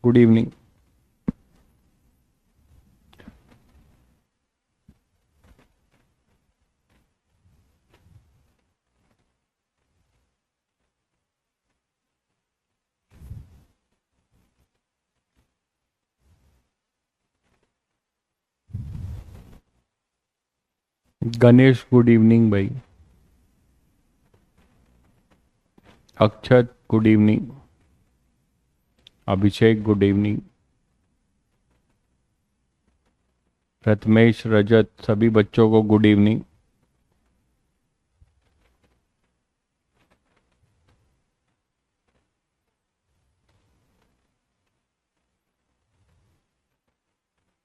Good evening. Ganesh good evening भाई। अक्षत good evening. अभिषेक good evening. Prathamesh, रजत, सभी बच्चों को गुड इवनिंग।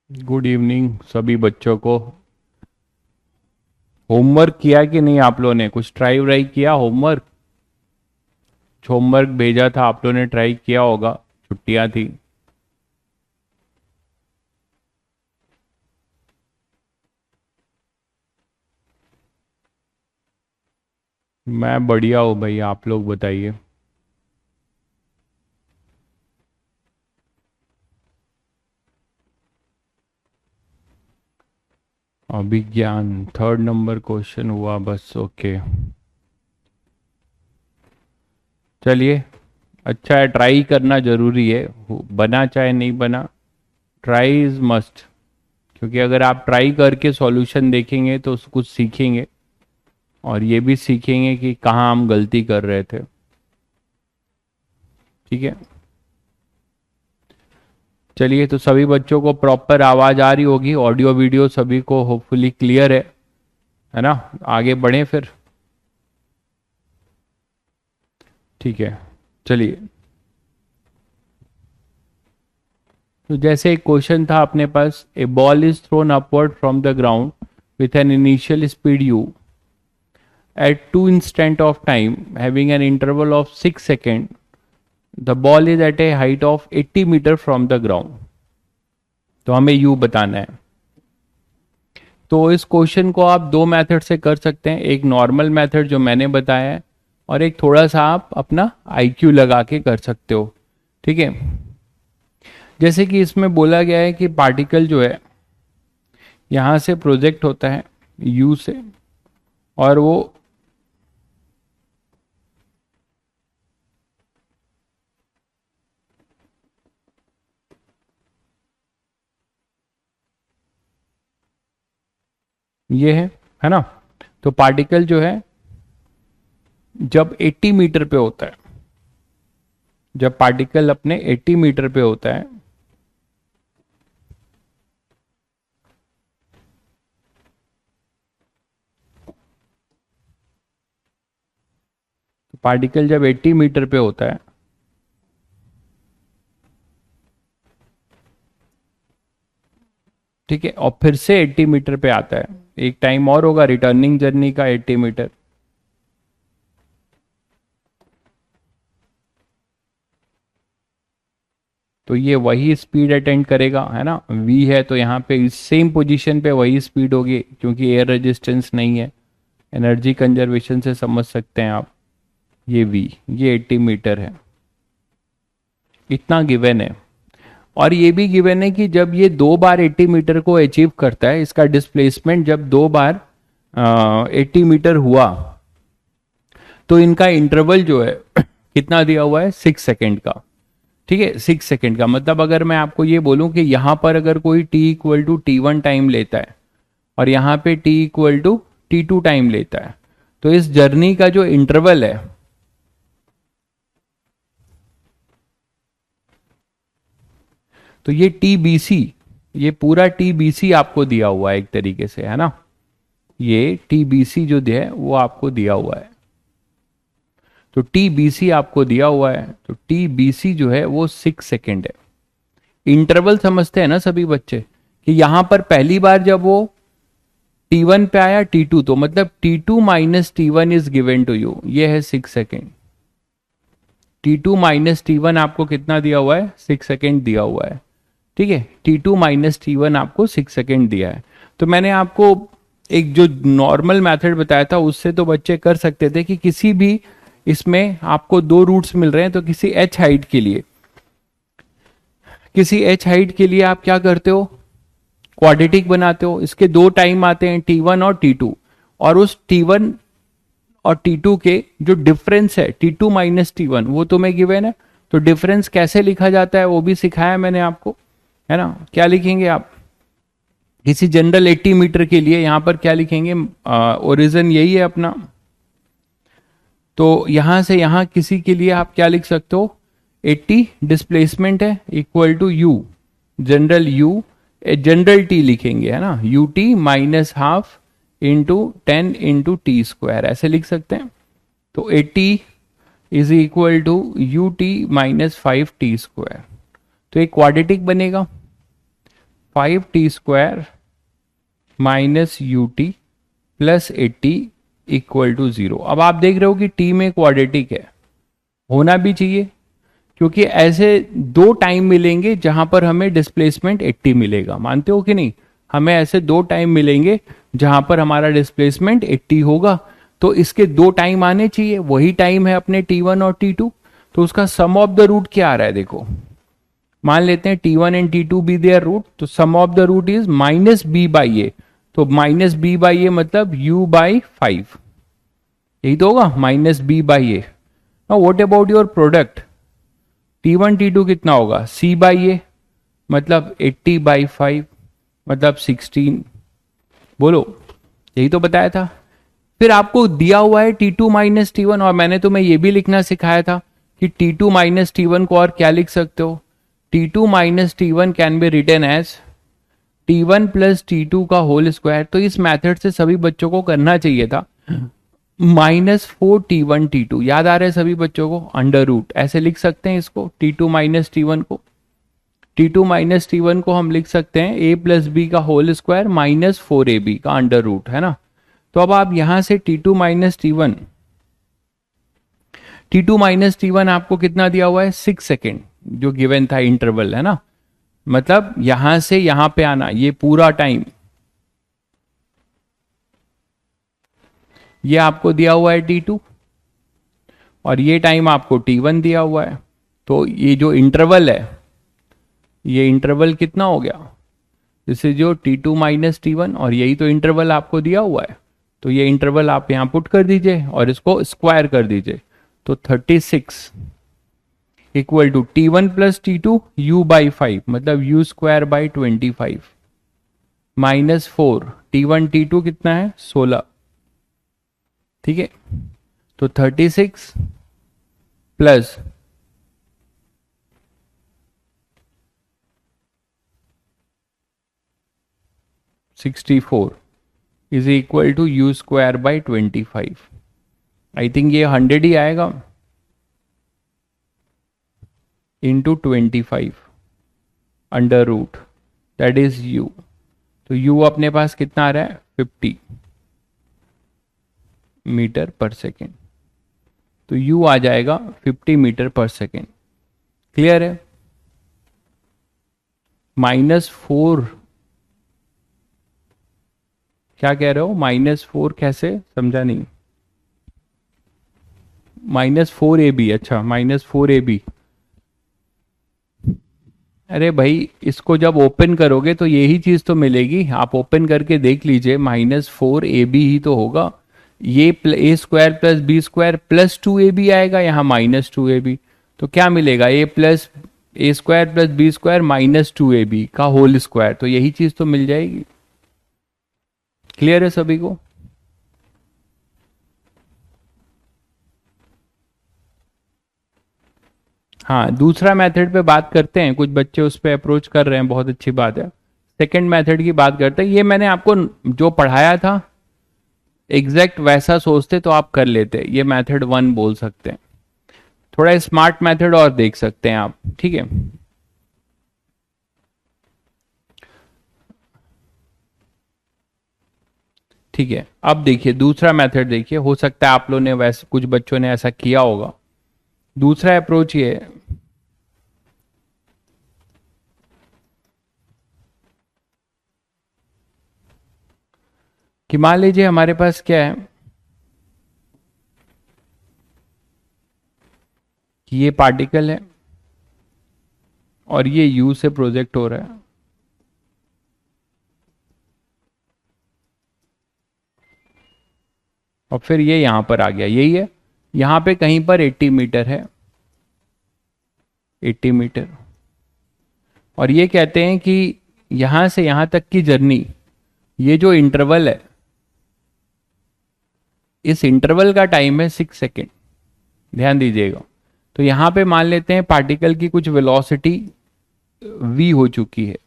गुड इवनिंग सभी बच्चों को। होमवर्क किया कि नहीं आप लोगों ने? कुछ ट्राई व्राई किया? होमवर्क होमवर्क भेजा था आप लोगों ने, ट्राई किया होगा, छुट्टियां थी। मैं बढ़िया हूँ भाई, आप लोग बताइए। अभिज्ञान थर्ड नंबर क्वेश्चन हुआ बस, ओके। चलिए, अच्छा है, ट्राई करना जरूरी है, बना चाहे नहीं बना, ट्राई इज मस्ट। क्योंकि अगर आप ट्राई करके सॉल्यूशन देखेंगे तो कुछ सीखेंगे, और ये भी सीखेंगे कि कहाँ हम गलती कर रहे थे। ठीक है, चलिए, तो सभी बच्चों को प्रॉपर आवाज आ रही होगी, ऑडियो वीडियो सभी को होपफुली क्लियर है ना? आगे बढ़ें फिर। ठीक है, चलिए। तो जैसे एक क्वेश्चन था अपने पास, a ball is thrown upward from the ground with an initial speed u at two instant of time having an interval of 6 seconds. The ball is at a height of 80 meter from the ground. तो हमें u बताना है। तो इस question को आप दो method से कर सकते हैं, एक नॉर्मल मेथड जो मैंने बताया है, और एक थोड़ा सा आप अपना IQ लगा के कर सकते हो। ठीक है, जैसे कि इसमें बोला गया है कि पार्टिकल जो है यहां से प्रोजेक्ट होता है u से, और वो ये है ना? तो पार्टिकल जो है जब 80 मीटर पे होता है, जब पार्टिकल अपने 80 मीटर पे होता है, तो पार्टिकल जब 80 मीटर पे होता है, ठीक है, और फिर से 80 मीटर पे आता है, एक टाइम और होगा रिटर्निंग जर्नी का 80 मीटर, तो ये वही स्पीड अटेंड करेगा, है ना? v है तो यहाँ पे इस सेम पोजीशन पे वही स्पीड होगी, क्योंकि एयर रेजिस्टेंस नहीं है। एनर्जी कंजर्वेशन से समझ सकते हैं आप। ये v, ये 80 मीटर है, इतना गिवन है। और ये भी गिवन है कि जब ये दो बार 80 मीटर को अचीव करता है, इसका डिस्प्लेसमेंट जब दो बार 80 मीटर हुआ, तो इनका इंटरवल जो है कितना दिया हुआ है? 6 सेकेंड का। ठीक है, 6 सेकेंड का मतलब अगर मैं आपको ये बोलूं कि यहां पर अगर कोई t equal to T1 time लेता है, और यहां पे t equal to T2 time लेता है, तो इस जर्नी का जो इंटरवल है, तो ये TBC, ये पूरा TBC आपको दिया हुआ है एक तरीके से, है ना? ये TBC जो दिया है वो आपको दिया हुआ है, तो TBC आपको दिया हुआ है, तो TBC जो है वो 6 सेकेंड है। इंटरवल समझते हैं ना सभी बच्चे, कि यहां पर पहली बार जब वो T1 पे आया, T2, तो मतलब T2 minus T1 is given to you, ये है 6 सेकेंड। T2 माइनस T1 आपको कितना दिया हुआ है? 6 सेकेंड दिया हुआ है। ठीक है, T2 माइनस T1 आपको 6 सेकेंड दिया है। तो मैंने आपको एक जो नॉर्मल मेथड बताया था उससे तो बच्चे कर सकते थे कि किसी भी इसमें आपको दो रूट्स मिल रहे हैं, तो किसी h हाइट के लिए किसी h हाइट के लिए आप क्या करते हो, क्वाड्रेटिक बनाते हो। इसके दो टाइम आते हैं t1 और t2, और उस t1 और t2 के जो डिफरेंस है t2 माइनस t1 वो तुम्हें गिवन है। तो डिफरेंस कैसे लिखा जाता है वो भी सिखाया मैंने आपको, है ना। क्या लिखेंगे आप, किसी जनरल 80 मीटर के लिए यहां पर क्या लिखेंगे, ओरिजिन यही है अपना, तो यहां से यहां किसी के लिए आप क्या लिख सकते हो, 80 डिस्प्लेसमेंट है equal to u, general u, general t लिखेंगे, है ना, ut minus half into 10 into t square, ऐसे लिख सकते हैं। तो 80 is equal to ut minus 5t square, तो एक क्वाड्रेटिक बनेगा 5t square minus ut plus 80 equal to 0। अब आप देख रहे हो कि t में क्वाड्रेटिक है, होना भी चाहिए, क्योंकि ऐसे दो टाइम मिलेंगे जहां पर हमें डिस्प्लेसमेंट 80 मिलेगा, मानते हो कि नहीं। हमें ऐसे दो टाइम मिलेंगे जहां पर हमारा डिस्प्लेसमेंट 80 होगा, तो इसके दो टाइम आने चाहिए, वही टाइम है अपने t1 और t2। तो उसका सम ऑफ द रूट क्या आ रहा है, देखो मान लेते हैं t1 and t2 B their root, तो sum of the root is minus B by A, तो माइनस बी बाई ए मतलब u बाई 5, यही तो होगा, minus B by A. Now what about your product, t1 t2 कितना होगा, c by ए मतलब 80 by 5 मतलब 16, बोलो यही तो बताया था। फिर आपको दिया हुआ है t2 माइनस t1, और मैंने तुम्हें यह भी लिखना सिखाया था कि t2 माइनस t1 को और क्या लिख सकते हो, t2 minus t1 can be written as t1 plus t2 का होल स्क्वायर। तो इस मेथड से सभी बच्चों को करना चाहिए था, -4t1 t2, याद आ रहा है सभी बच्चों को, अंडर रूट ऐसे लिख सकते हैं इसको, t2 माइनस t1 को, t2 माइनस t1 को हम लिख सकते हैं a प्लस बी का होल स्क्वायर माइनस 4ab का अंडर रूट, है ना। तो अब आप यहां से t2 माइनस t1 आपको कितना दिया हुआ है, 6 सेकेंड जो गिवन था इंटरवल, है ना। मतलब यहां से यहां पे आना ये पूरा टाइम, ये आपको दिया हुआ है t2, और ये टाइम आपको t1 दिया हुआ है। तो ये जो इंटरवल है, ये इंटरवल कितना हो गया, दिस इज जो t2 माइनस t1, और यही तो इंटरवल आपको दिया हुआ है। तो ये इंटरवल आप यहां पुट कर दीजिए और इसको स्क्वायर कर दीजिए, तो 36 equal to t1 plus t2 u by 5 मतलब u square by 25 minus 4 t1 t2 कितना है 16, ठीक है। तो 36 plus 64 is equal to u square by 25। I think ये 100 ही आएगा into 25 under root, that is u। तो u अपने पास कितना आ रहा है 50 मीटर पर सेकेंड, तो u आ जाएगा 50 मीटर पर सेकेंड। क्लियर है। -4 क्या कह रहे हो, -4 कैसे, समझा नहीं, -4ab, अच्छा -4ab। अरे भाई इसको जब ओपन करोगे तो यही चीज तो मिलेगी, आप ओपन करके देख लीजिए, -4ab ही तो होगा। ये a square plus B square plus 2ab आएगा, यहाँ -2ab, तो क्या मिलेगा, a square plus B square minus 2ab का होल स्क्वायर, तो यही चीज तो मिल जाएगी। क्लियर है सभी को। हाँ, दूसरा मेथड पे बात करते हैं, कुछ बच्चे उस पे अप्रोच कर रहे हैं, बहुत अच्छी बात है। सेकंड मेथड की बात करते हैं, ये मैंने आपको जो पढ़ाया था एग्जैक्ट वैसा सोचते तो आप कर लेते, ये मेथड 1 बोल सकते हैं। थोड़ा स्मार्ट मेथड और देख सकते हैं आप, ठीक है। ठीक है, अब देखिए दूसरा मेथड देखिए, हो सकता है आप लोगों ने वैसे कुछ बच्चों ने ऐसा किया होगा। दूसरा अप्रोच ये है कि मान लीजिए हमारे पास क्या है कि ये पार्टिकल है, और ये u से प्रोजेक्ट हो रहा है। और फिर ये यहां पर आ गया, यही है, यहां पे कहीं पर 80 मीटर है, 80 मीटर। और ये कहते हैं कि यहां से यहां तक की जर्नी, ये जो इंटरवल है, इस इंटरवल का टाइम है 6 सेकेंड। ध्यान दीजिएगा। तो यहां पे मान लेते हैं पार्टिकल की कुछ वेलोसिटी v हो चुकी है,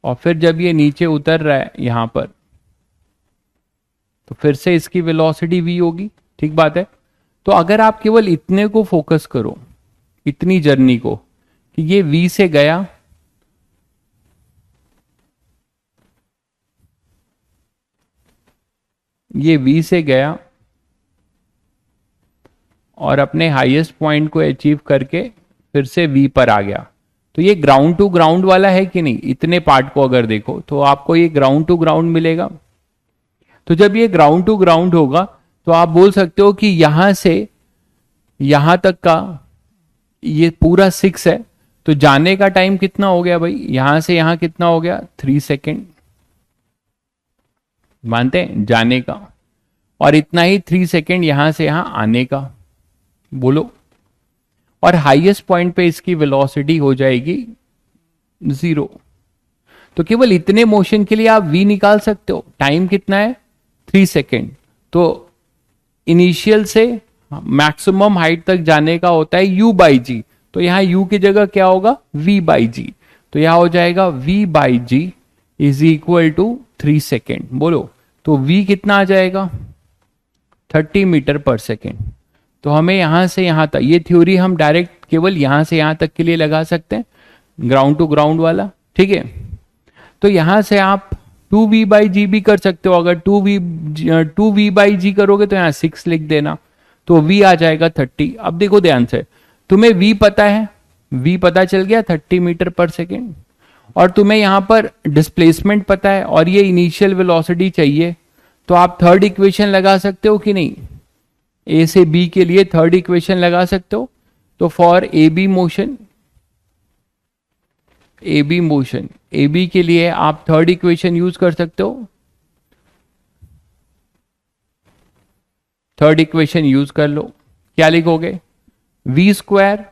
और फिर जब ये नीचे उतर रहा है यहां पर, तो फिर से इसकी वेलोसिटी v होगी। ठीक बात है। तो अगर आप केवल इतने को फोकस करो, इतनी जर्नी को, कि ये v से गया, ये v से गया और अपने हाईएस्ट पॉइंट को अचीव करके फिर से v पर आ गया, तो ये ग्राउंड टू ग्राउंड वाला है कि नहीं? इतने पार्ट को अगर देखो तो आपको ये ग्राउंड टू ग्राउंड मिलेगा। तो जब ये ग्राउंड टू ग्राउंड होगा तो आप बोल सकते हो कि यहां से यहां तक का ये पूरा 6 है, तो जाने का टाइम कितना हो गया भाई? यहां से यहां कितना हो गया? 3 सेकेंड। मानते हैं जाने का, और इतना ही 3 सेकेंड यहां से यहां आने का। बोलो। और हाईएस्ट पॉइंट पे इसकी वेलोसिटी हो जाएगी 0। तो केवल इतने मोशन के लिए आप v निकाल सकते हो। टाइम कितना है? 3 सेकेंड। तो इनिशियल से मैक्सिमम हाइट तक जाने का होता है u बाई जी। तो यहां u की जगह क्या होगा? v by G. तो यहां हो जाएगा v by G is equal to 3 second. बोलो। तो v कितना आ जाएगा? 30 मीटर पर सेकेंड। तो हमें यहां से यहां तक, ये थ्योरी हम डायरेक्ट केवल यहां से यहां तक के लिए लगा सकते हैं, ग्राउंड टू ग्राउंड वाला। ठीक है। तो यहां से आप 2v बाई जी भी कर सकते हो। अगर 2v बाई जी करोगे तो यहां 6 लिख देना, तो v आ जाएगा 30। अब देखो ध्यान से, तुम्हें v पता है, v पता चल गया 30 मीटर पर सेकेंड, और तुम्हें यहां पर डिस्प्लेसमेंट पता है, और ये इनिशियल वेलोसिटी चाहिए। तो आप थर्ड इक्वेशन लगा सकते हो कि नहीं? ए से बी के लिए थर्ड इक्वेशन लगा सकते हो। तो for A B motion, A B के लिए आप थर्ड इक्वेशन यूज कर सकते हो। थर्ड इक्वेशन यूज कर लो। क्या लिखोगे? v square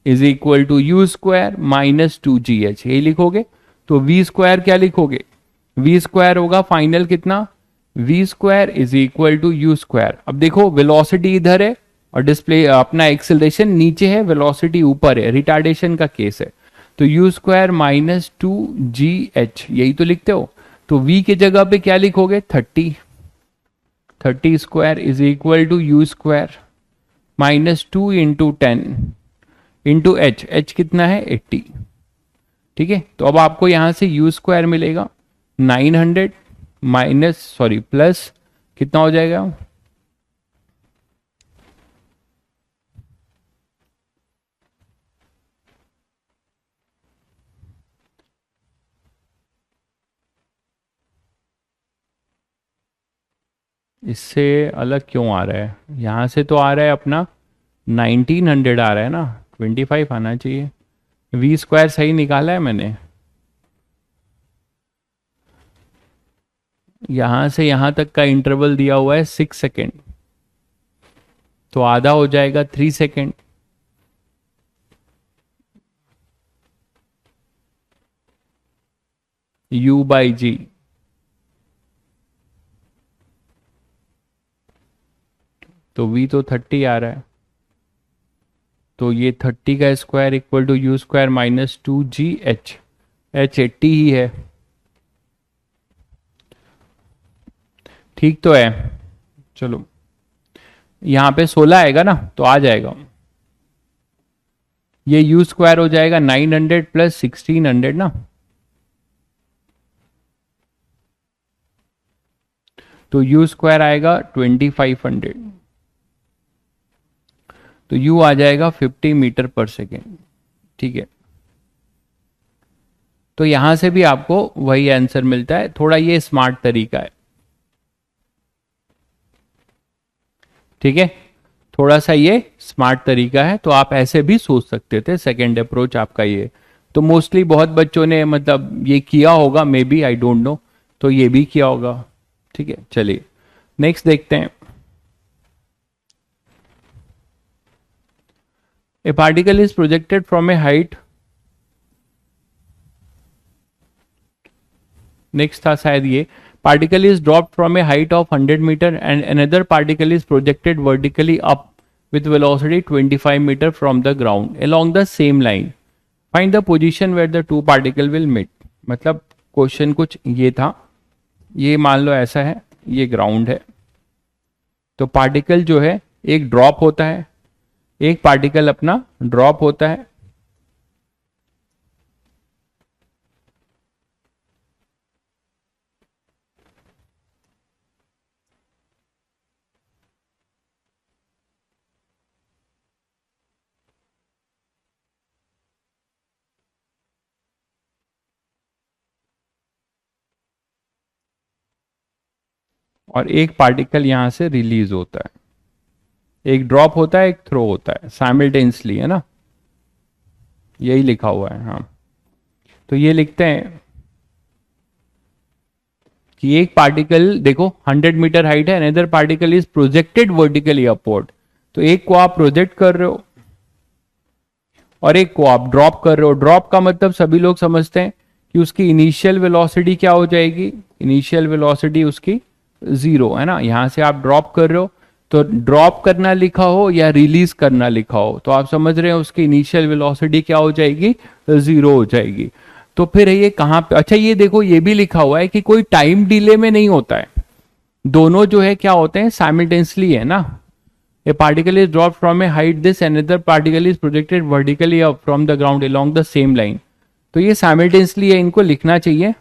is equal to u square minus 2gh, यही लिखोगे। तो v स्क्वायर क्या लिखोगे? v स्क्वायर होगा फाइनल कितना? v square is equal to u square. अब देखो वेलोसिटी इधर है और डिस्प्ले अपना एक्सेलरेशन नीचे है, वेलोसिटी ऊपर है, रिटार्डेशन का केस है। तो यू स्क्वायर माइनस 2gh, यही तो लिखते हो। तो v की जगह पे क्या लिखोगे? 30 square is equal to u square minus 2 into 10 into h कितना है? 80। ठीक है। तो अब आपको यहां से यू स्क्वायर मिलेगा 900 प्लस कितना हो जाएगा? इससे अलग क्यों आ रहा है? यहां से तो आ रहा है अपना 1900 आ रहा है ना, 25 आना चाहिए। v स्क्वायर सही निकाला है मैंने। यहां से यहां तक का इंटरवल दिया हुआ है 6 सेकेंड, तो आधा हो जाएगा 3 सेकेंड। u बाई जी, तो v तो 30 आ रहा है, तो ये 30 का square equal to u square minus 2gh, h 80 ही है। ठीक तो है। चलो यहां पे 16 आएगा ना, तो आ जाएगा। ये यू स्क्वायर हो जाएगा 900 प्लस 1600 ना, तो यू स्क्वायर आएगा 2500, तो यू आ जाएगा 50 मीटर पर सेकेंड। ठीक है। तो यहां से भी आपको वही आंसर मिलता है, थोड़ा ये स्मार्ट तरीका है। ठीक है। थोड़ा सा ये स्मार्ट तरीका है, तो आप ऐसे भी सोच सकते थे, सेकेंड अप्रोच आपका ये। तो मोस्टली बहुत बच्चों ने मतलब ये किया होगा, may be, I don't know, तो ये भी किया होगा। ठीक है, चलिए नेक्स्ट देखते हैं। ए particle is projected from a height, next था शायद ये, particle is dropped from a height of 100 meter and another particle is projected vertically up with velocity 25 meter from the ground along the same line. Find the position where the two particle will meet. मतलब question कुछ ये था, ये मान लो ऐसा है, ये ground है, तो पार्टिकल जो है एक ड्रॉप होता है, एक पार्टिकल अपना ड्रॉप होता है, और एक पार्टिकल यहां से रिलीज होता है, एक ड्रॉप होता है, एक थ्रो होता है, साइमल्टेनियसली, है ना, यही लिखा हुआ है। हाँ, तो ये लिखते हैं कि एक पार्टिकल देखो 100 मीटर हाइट है, another particle is projected vertically upward, तो एक को आप प्रोजेक्ट कर रहे हो और एक को आप ड्रॉप कर रहे हो। ड्रॉप का मतलब सभी लोग समझते हैं कि उसकी इनिशियल वेलोसिटी क्या हो जाएगी, इनिशियल वेलोसिटी उसकी 0, है ना। यहां से आप ड्रॉप कर रहे हो, तो ड्रॉप करना लिखा हो या रिलीज करना लिखा हो, तो आप समझ रहे हो उसकी इनिशियल वेलोसिटी क्या हो जाएगी, 0 हो जाएगी। तो फिर ये कहाँ पे, अच्छा ये देखो ये भी लिखा हुआ है कि कोई टाइम डिले में नहीं होता है, दोनों जो है क्या होते हैं, साइमल्टेनियसली, है ना। ए particle is drop from a height this, another particle is projected vertically up from the ground along the same line, तो ये साइमल्टेनियसली है, इनको लिखना चाहिए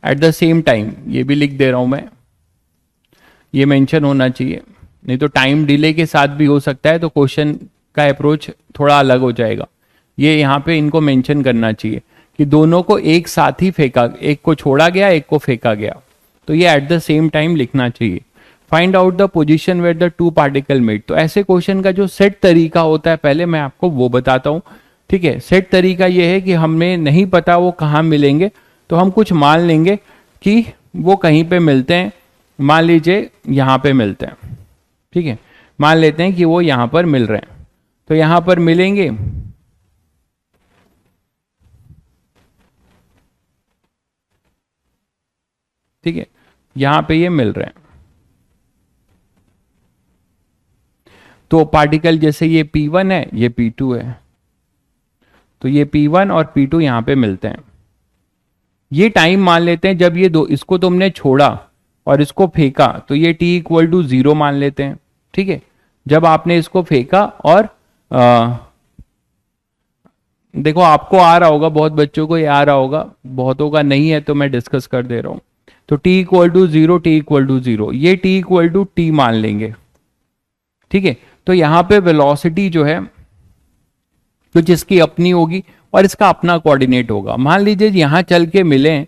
एट द सेम टाइम, ये भी लिख दे रहा हूं मैं, ये मेंशन होना चाहिए, नहीं तो टाइम डिले के साथ भी हो सकता है, तो क्वेश्चन का अप्रोच थोड़ा अलग हो जाएगा। ये यहाँ पे इनको मेंशन करना चाहिए कि दोनों को एक साथ ही फेंका, एक को छोड़ा गया, एक को फेंका गया, तो ये एट द सेम टाइम लिखना चाहिए। Find out the position where the two particle meet, तो ऐसे क्वेश्चन का जो सेट तरीका होता है पहले मैं आपको वो बताता हूँ। ठीक है, सेट तरीका ये है कि हमें नहीं पता वो कहाँ मिलेंगे, तो हम कुछ मान लेंगे कि वो कहीं पे मिलते हैं, मान लीजिए यहां पे मिलते हैं। ठीक है, मान लेते हैं कि वो यहां पर मिल रहे हैं, तो यहां पर मिलेंगे, ठीक है, यहां पे ये मिल रहे हैं, तो पार्टिकल जैसे ये P1 है, ये P2 है, तो ये P1 और P2 यहां पे मिलते हैं। ये टाइम मान लेते हैं जब ये दो, इसको तुमने छोड़ा और इसको फेंका, तो ये t इक्वल टू 0 मान लेते हैं। ठीक है, जब आपने इसको फेंका और देखो आपको आ रहा होगा, बहुत बच्चों को ये आ रहा होगा, बहुतों का नहीं है, तो मैं डिस्कस कर दे रहा हूं। तो t equal to 0, t equal to 0, ये t इक्वल टू t मान लेंगे। ठीक है, तो यहां पे वेलोसिटी जो है तो जिसकी अपनी होगी और इसका अपना कोऑर्डिनेट होगा। मान लीजिए यहां चल के मिले,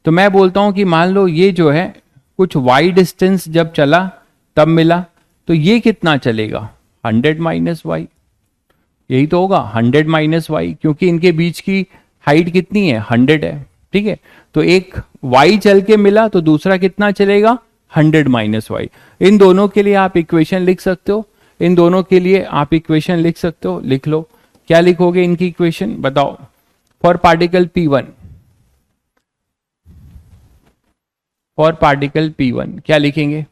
तो मैं बोलता हूं कि मान लो ये जो है कुछ y डिस्टेंस जब चला तब मिला, तो ये कितना चलेगा, 100 माइनस वाई, यही तो होगा 100 माइनस वाई, क्योंकि इनके बीच की हाइट कितनी है, 100 है। ठीक है, तो एक y चल के मिला तो दूसरा कितना चलेगा, 100 माइनस वाई। इन दोनों के लिए आप इक्वेशन लिख सकते हो, इन दोनों के लिए आप इक्वेशन लिख सकते हो, लिख लो। क्या लिखोगे इनकी इक्वेशन बताओ। For particle P1, for particle P1 क्या लिखेंगे।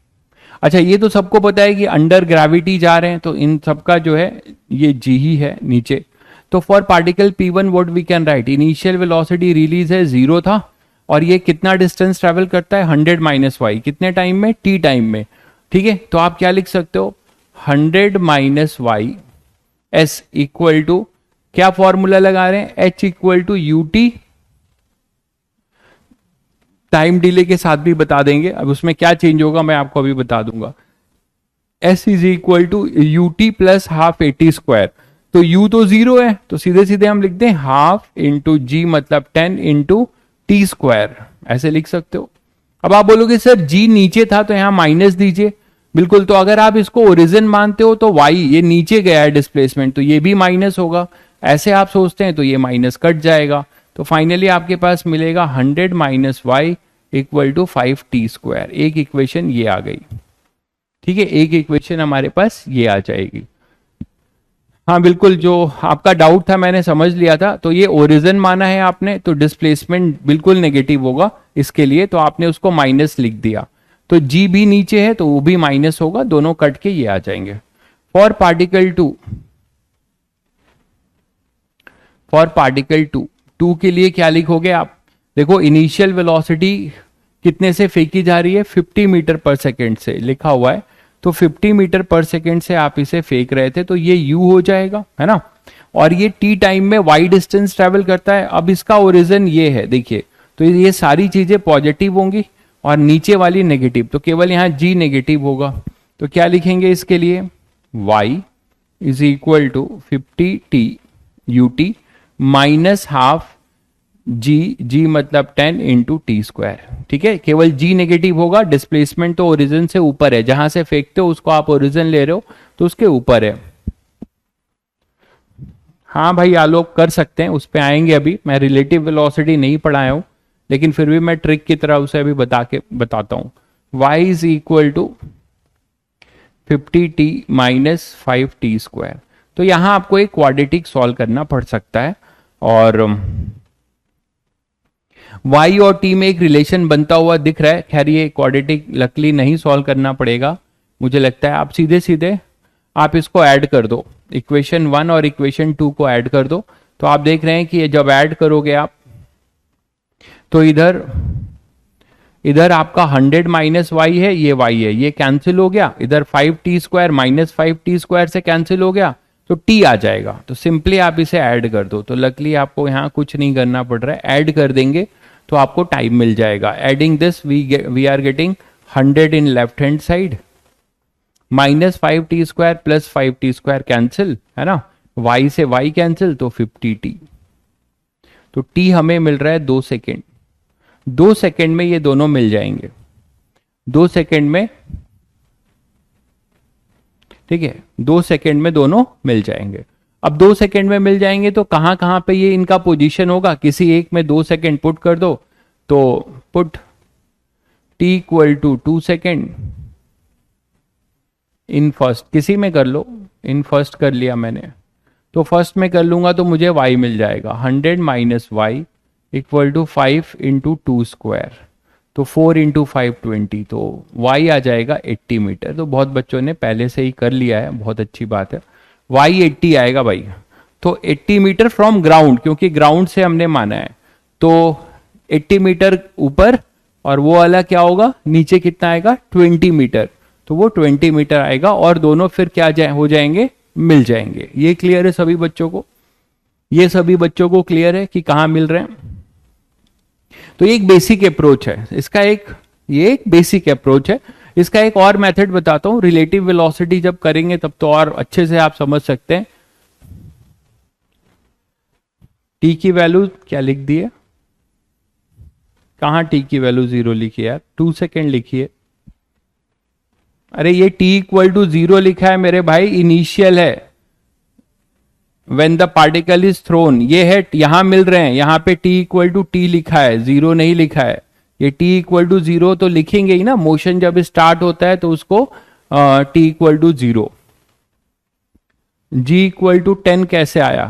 अच्छा ये तो सबको पता है कि अंडर ग्रेविटी जा रहे हैं, तो इन सबका जो है ये g ही है नीचे। तो for particle P1 what we can write, initial velocity release है 0 था, और ये कितना डिस्टेंस ट्रेवल करता है, 100 माइनस वाई, कितने टाइम में, t टाइम में। ठीक है, तो आप क्या लिख सकते हो, 100 minus y s equal to, क्या फॉर्मूला लगा रहे हैं, h equal to ut, time delay के साथ भी बता देंगे, अब उसमें क्या चेंज होगा मैं आपको अभी बता दूंगा। s is equal to ut plus half AT square, तो u तो 0 है, तो सीधे सीधे हम लिखते हैं हाफ इंटू g मतलब 10 इंटू टी स्क्वायर, ऐसे लिख सकते हो। अब आप बोलोगे सर g नीचे था तो यहां माइनस दीजिए, बिल्कुल। तो अगर आप इसको ओरिजिन मानते हो तो y ये नीचे गया है डिस्प्लेसमेंट, तो ये भी माइनस होगा। ऐसे आप सोचते हैं तो ये माइनस कट जाएगा। तो फाइनली आपके पास मिलेगा 100 minus y equal to 5t²। एक इक्वेशन ये आ गई। ठीक है, एक इक्वेशन हमारे पास ये आ जाएगी। हाँ बिल्कुल, जो आपका डाउट था मैंने समझ लिया था। तो ये ओरिजिन माना है आपने, तो डिस्प्लेसमेंट बिल्कुल नेगेटिव होगा इसके लिए, तो आपने उसको माइनस लिख दिया। तो जी भी नीचे है तो वो भी माइनस होगा, दोनों कट के ये आ जाएंगे। For particle two, for particle two, two के लिए क्या लिखोगे आप? देखो इनिशियल वेलोसिटी कितने से फेंकी जा रही है? 50 मीटर पर सेकेंड से लिखा हुआ है। तो 50 मीटर पर सेकेंड से आप इसे फेंक रहे थे, तो ये u हो जाएगा, है ना। और ये t टाइम में y डिस्टेंस ट्रेवल करता है। अब इसका ओरिजिन ये है, देखिए। तो ये सारी चीजें पॉजिटिव होंगी और नीचे वाली नेगेटिव, तो केवल यहाँ g नेगेटिव होगा। तो क्या लिखेंगे इसके लिए? y is equal to 50t ut minus half g मतलब 10 इंटू t²। ठीक है, केवल g नेगेटिव होगा, डिस्प्लेसमेंट तो ओरिजिन से ऊपर है, जहां से फेंकते हो उसको आप ओरिजिन ले रहे हो तो उसके ऊपर है। हाँ भाई आलोक कर सकते हैं, उस पे आएंगे अभी। मैं रिलेटिव वेलोसिटी नहीं पढ़ाया हूं, लेकिन फिर भी मैं ट्रिक की तरह उसे अभी बताता हूं। y is equal to 50t minus 5t²। तो यहां आपको एक क्वाड्रेटिक सॉल्व करना पड़ सकता है, और y और t में एक रिलेशन बनता हुआ दिख रहा है। खैर ये क्वाड्रेटिक लकली नहीं सॉल्व करना पड़ेगा, मुझे लगता है आप सीधे सीधे आप इसको ऐड कर दो, इक्वेशन 1 और इक्वेशन 2 को ऐड कर दो। तो आप देख रहे हैं कि जब ऐड करोगे आप, तो इधर इधर आपका 100 माइनस वाई है, ये y है, ये कैंसिल हो गया। इधर 5t² माइनस 5t² से कैंसिल हो गया, तो t आ जाएगा। तो सिंपली आप इसे ऐड कर दो। तो लकली आपको यहाँ कुछ नहीं करना पड़ रहा है, ऐड कर देंगे तो आपको टाइम मिल जाएगा। Adding this we are getting 100 in left hand side minus 5t² plus 5t² cancel, है ना। y से y कैंसिल, तो 50t। तो t हमें मिल रहा है 2 सेकेंड। 2 सेकेंड में ये दोनों मिल जाएंगे, 2 सेकेंड में। ठीक है, 2 सेकेंड में दोनों मिल जाएंगे। अब 2 सेकेंड में मिल जाएंगे तो कहां कहां पे ये इनका पोजीशन होगा? किसी एक में 2 सेकेंड पुट कर दो, तो put t equal to 2 second in first, किसी में कर लो, इन फर्स्ट कर लिया मैंने, तो फर्स्ट में कर लूंगा तो मुझे y मिल जाएगा 100 minus y equal to 5 into 2²। तो 4 इंटू 5 20, तो y आ जाएगा 80 मीटर। तो बहुत बच्चों ने पहले से ही कर लिया है, बहुत अच्छी बात है। y 80 आएगा भाई। तो 80 मीटर फ्रॉम ग्राउंड, क्योंकि ग्राउंड से हमने माना है, तो 80 मीटर ऊपर, और वो वाला क्या होगा नीचे, कितना आएगा? 20 मीटर। तो वो 20 मीटर आएगा, और दोनों फिर क्या हो जाएंगे? मिल जाएंगे। ये क्लियर है सभी बच्चों को? ये सभी बच्चों को क्लियर है कि कहाँ मिल रहे हैं? तो ये एक बेसिक अप्रोच है इसका, ये एक बेसिक अप्रोच है। इसका एक और मेथड बताता हूं, रिलेटिव वेलोसिटी जब करेंगे तब तो और अच्छे से आप समझ सकते हैं। टी की वैल्यू क्या लिख दी है? कहां टी की वैल्यू 0 लिखी है यार? 2 सेकेंड लिखिए। अरे ये t इक्वल टू 0 लिखा है मेरे भाई, इनिशियल है। When the particle is thrown, ये है, यहां मिल रहे हैं, यहां पे t इक्वल टू टी लिखा है, 0 नहीं लिखा है। ये t इक्वल टू 0 तो लिखेंगे ही ना, मोशन जब स्टार्ट होता है तो उसको t equal to 0। g equal to 10 कैसे आया?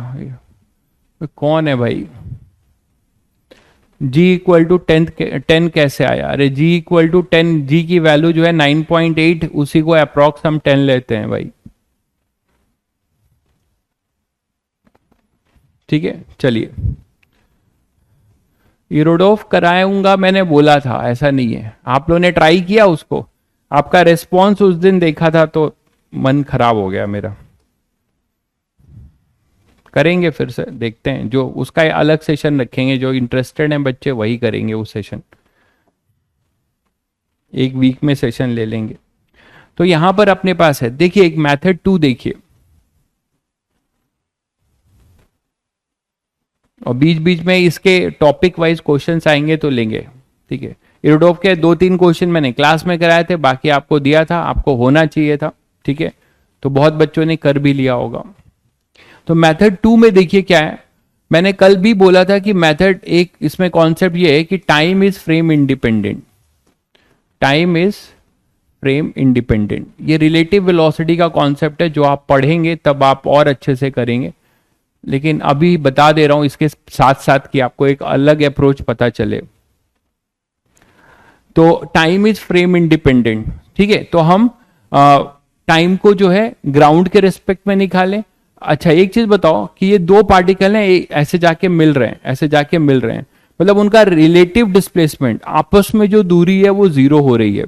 कौन है भाई? g इक्वल टू 10 कैसे आया? अरे g इक्वल टू 10, g की वैल्यू जो है 9.8, उसी को अप्रॉक्स हम 10 लेते हैं भाई। ठीक है, चलिए। इरोडोफ कराऊंगा मैंने बोला था, ऐसा नहीं है। आप लोगों ने ट्राई किया उसको? आपका रेस्पॉन्स उस दिन देखा था तो मन खराब हो गया मेरा। करेंगे फिर से, देखते हैं। जो उसका अलग सेशन रखेंगे, जो इंटरेस्टेड हैं बच्चे वही करेंगे वो सेशन। एक वीक में सेशन ले लेंगे। तो यहां पर अपने पास है, देखिए एक मेथड 2 देखिए, और बीच बीच में इसके टॉपिक वाइज क्वेश्चंस आएंगे तो लेंगे। ठीक है, इरोडोव के 2-3 क्वेश्चन मैंने क्लास में कराए थे, बाकी आपको दिया था, आपको होना चाहिए था, ठीक है। तो बहुत बच्चों ने कर भी लिया होगा। तो मेथड 2 में देखिए क्या है, मैंने कल भी बोला था कि मेथड एक इसमें कॉन्सेप्ट ये है कि time is frame independent, time is frame independent. ये रिलेटिव वेलोसिटी का कॉन्सेप्ट है, जो आप पढ़ेंगे तब आप और अच्छे से करेंगे, लेकिन अभी बता दे रहा हूं इसके साथ साथ कि आपको एक अलग अप्रोच पता चले। तो टाइम इज फ्रेम इंडिपेंडेंट, ठीक है। तो हम टाइम को जो है ग्राउंड के रिस्पेक्ट में निकालें। अच्छा एक चीज बताओ कि ये दो पार्टिकल हैं, ऐसे जाके मिल रहे हैं, ऐसे जाके मिल रहे हैं, मतलब उनका रिलेटिव डिस्प्लेसमेंट, आपस में जो दूरी है वो 0 हो रही है,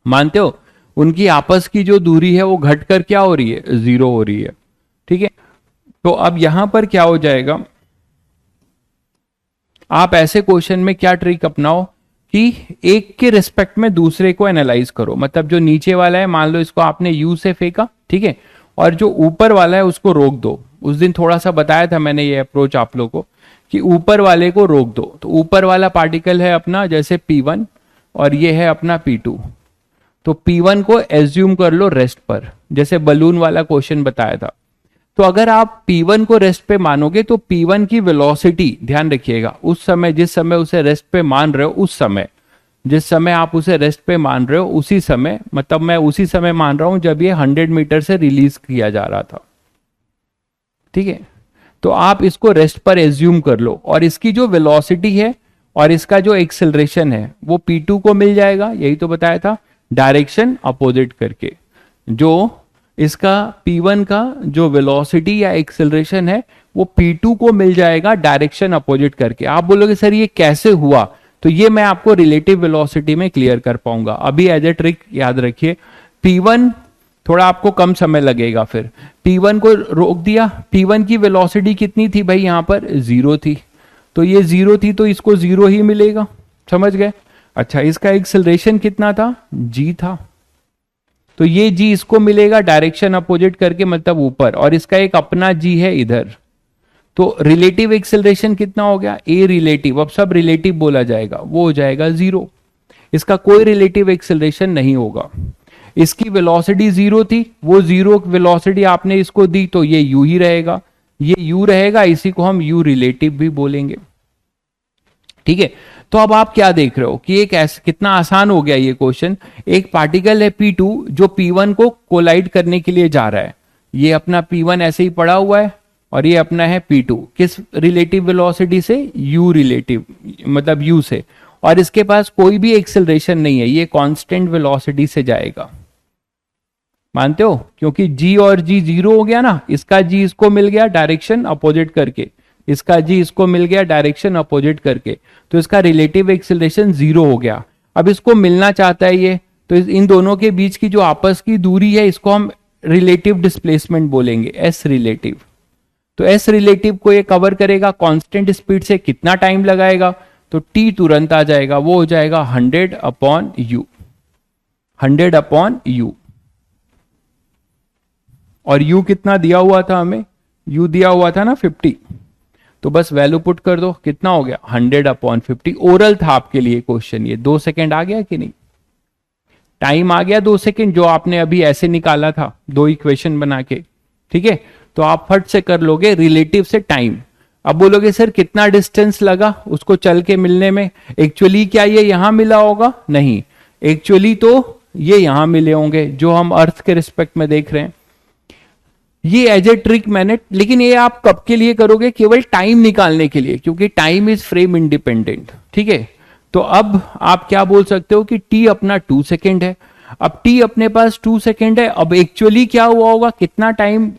मानते हो? उनकी आपस की जो दूरी है वो घटकर क्या हो रही है, 0 हो रही है, ठीक है। तो अब यहां पर क्या हो जाएगा, आप ऐसे क्वेश्चन में क्या ट्रिक अपनाओ कि एक के रिस्पेक्ट में दूसरे को एनालाइज करो। मतलब जो नीचे वाला है, मान लो इसको आपने यू से फेंका, ठीक है, और जो ऊपर वाला है उसको रोक दो। उस दिन थोड़ा सा बताया था मैंने ये अप्रोच आप लोगों को कि ऊपर वाले को रोक दो। तो ऊपर वाला पार्टिकल है अपना जैसे P1 और ये है अपना P2। तो P1 को एज्यूम कर लो रेस्ट पर, जैसे बलून वाला क्वेश्चन बताया था। तो अगर आप P1 को रेस्ट पे मानोगे तो P1 की वेलोसिटी, ध्यान रखिएगा, उस समय जिस समय उसे रेस्ट पे मान रहे हो, उस समय जिस समय आप उसे रेस्ट पे मान रहे हो उसी समय, मतलब मैं उसी समय मान रहा हूं जब ये 100 मीटर से रिलीज किया जा रहा था, ठीक है। तो आप इसको रेस्ट पर एज्यूम कर लो और इसकी जो वेलोसिटी है और इसका जो एक्सेलरेशन है वो P2 को मिल जाएगा, यही तो बताया था, डायरेक्शन अपोजिट करके। जो इसका P1 का जो वेलोसिटी या एक्सेलरेशन है वो P2 को मिल जाएगा डायरेक्शन अपोजिट करके। आप बोलोगे सर ये कैसे हुआ, तो ये मैं आपको रिलेटिव वेलोसिटी में क्लियर कर पाऊंगा। अभी एज ए ट्रिक याद रखिए, P1 थोड़ा आपको कम समय लगेगा, फिर P1 को रोक दिया, P1 की वेलोसिटी कितनी थी भाई, यहां पर 0 थी, तो ये 0 थी तो इसको 0 ही मिलेगा, समझ गए। अच्छा इसका एक्सेलरेशन कितना था, g था, तो ये g इसको मिलेगा डायरेक्शन अपोजिट करके, मतलब ऊपर, और इसका एक अपना g है इधर। तो रिलेटिव एक्सेलरेशन कितना हो गया, a रिलेटिव, अब सब रिलेटिव बोला जाएगा, वो हो जाएगा 0। इसका कोई रिलेटिव एक्सेलरेशन नहीं होगा। इसकी वेलोसिटी 0 थी, वो 0 वेलोसिटी आपने इसको दी तो ये u ही रहेगा, ये u रहेगा, इसी को हम u रिलेटिव भी बोलेंगे, ठीक है। तो अब आप क्या देख रहे हो कि एक कितना आसान हो गया ये क्वेश्चन। एक पार्टिकल है P2 जो P1 को कोलाइड करने के लिए जा रहा है, ये अपना P1 ऐसे ही पड़ा हुआ है और ये अपना है P2, किस रिलेटिव वेलोसिटी से, u रिलेटिव, मतलब u से, और इसके पास कोई भी एक्सेलरेशन नहीं है, ये कांस्टेंट वेलोसिटी से जाएगा, मानते हो? क्योंकि g और g 0 हो गया ना, इसका g इसको मिल गया डायरेक्शन अपोजिट करके, इसका g इसको मिल गया डायरेक्शन अपोजिट करके, तो इसका रिलेटिव एक्सेलरेशन 0 हो गया। अब इसको मिलना चाहता है ये, तो इन दोनों के बीच की जो आपस की दूरी है इसको हम रिलेटिव डिस्प्लेसमेंट बोलेंगे, s रिलेटिव। तो s रिलेटिव को ये कवर करेगा, कांस्टेंट स्पीड से कितना टाइम लगाएगा, तो t तुरंत आ जाएगा, वो हो जाएगा 100/u, 100/u। और u कितना दिया हुआ था हमें, u दिया हुआ था ना 50, तो बस वैल्यू पुट कर दो, कितना हो गया 100/50। ओरल था आपके लिए क्वेश्चन, ये 2 सेकेंड आ गया कि नहीं, टाइम आ गया 2 सेकेंड, जो आपने अभी ऐसे निकाला था 2 इक्वेशन बना के, ठीक है। तो आप फट से कर लोगे रिलेटिव से टाइम। अब बोलोगे सर कितना डिस्टेंस लगा उसको चल के मिलने में, एक्चुअली क्या ये यहां मिला होगा, नहीं, एक्चुअली तो ये यहां मिले होंगे जो हम अर्थ के रिस्पेक्ट में देख रहे हैं। ये एज ए ट्रिक मैंने, लेकिन ये आप कब के लिए करोगे, केवल टाइम निकालने के लिए, क्योंकि टाइम इज फ्रेम इंडिपेंडेंट, ठीक है। तो अब आप क्या बोल सकते हो कि t अपना 2 सेकेंड है। अब t अपने पास 2 सेकेंड है, अब एक्चुअली क्या हुआ होगा, कितना टाइम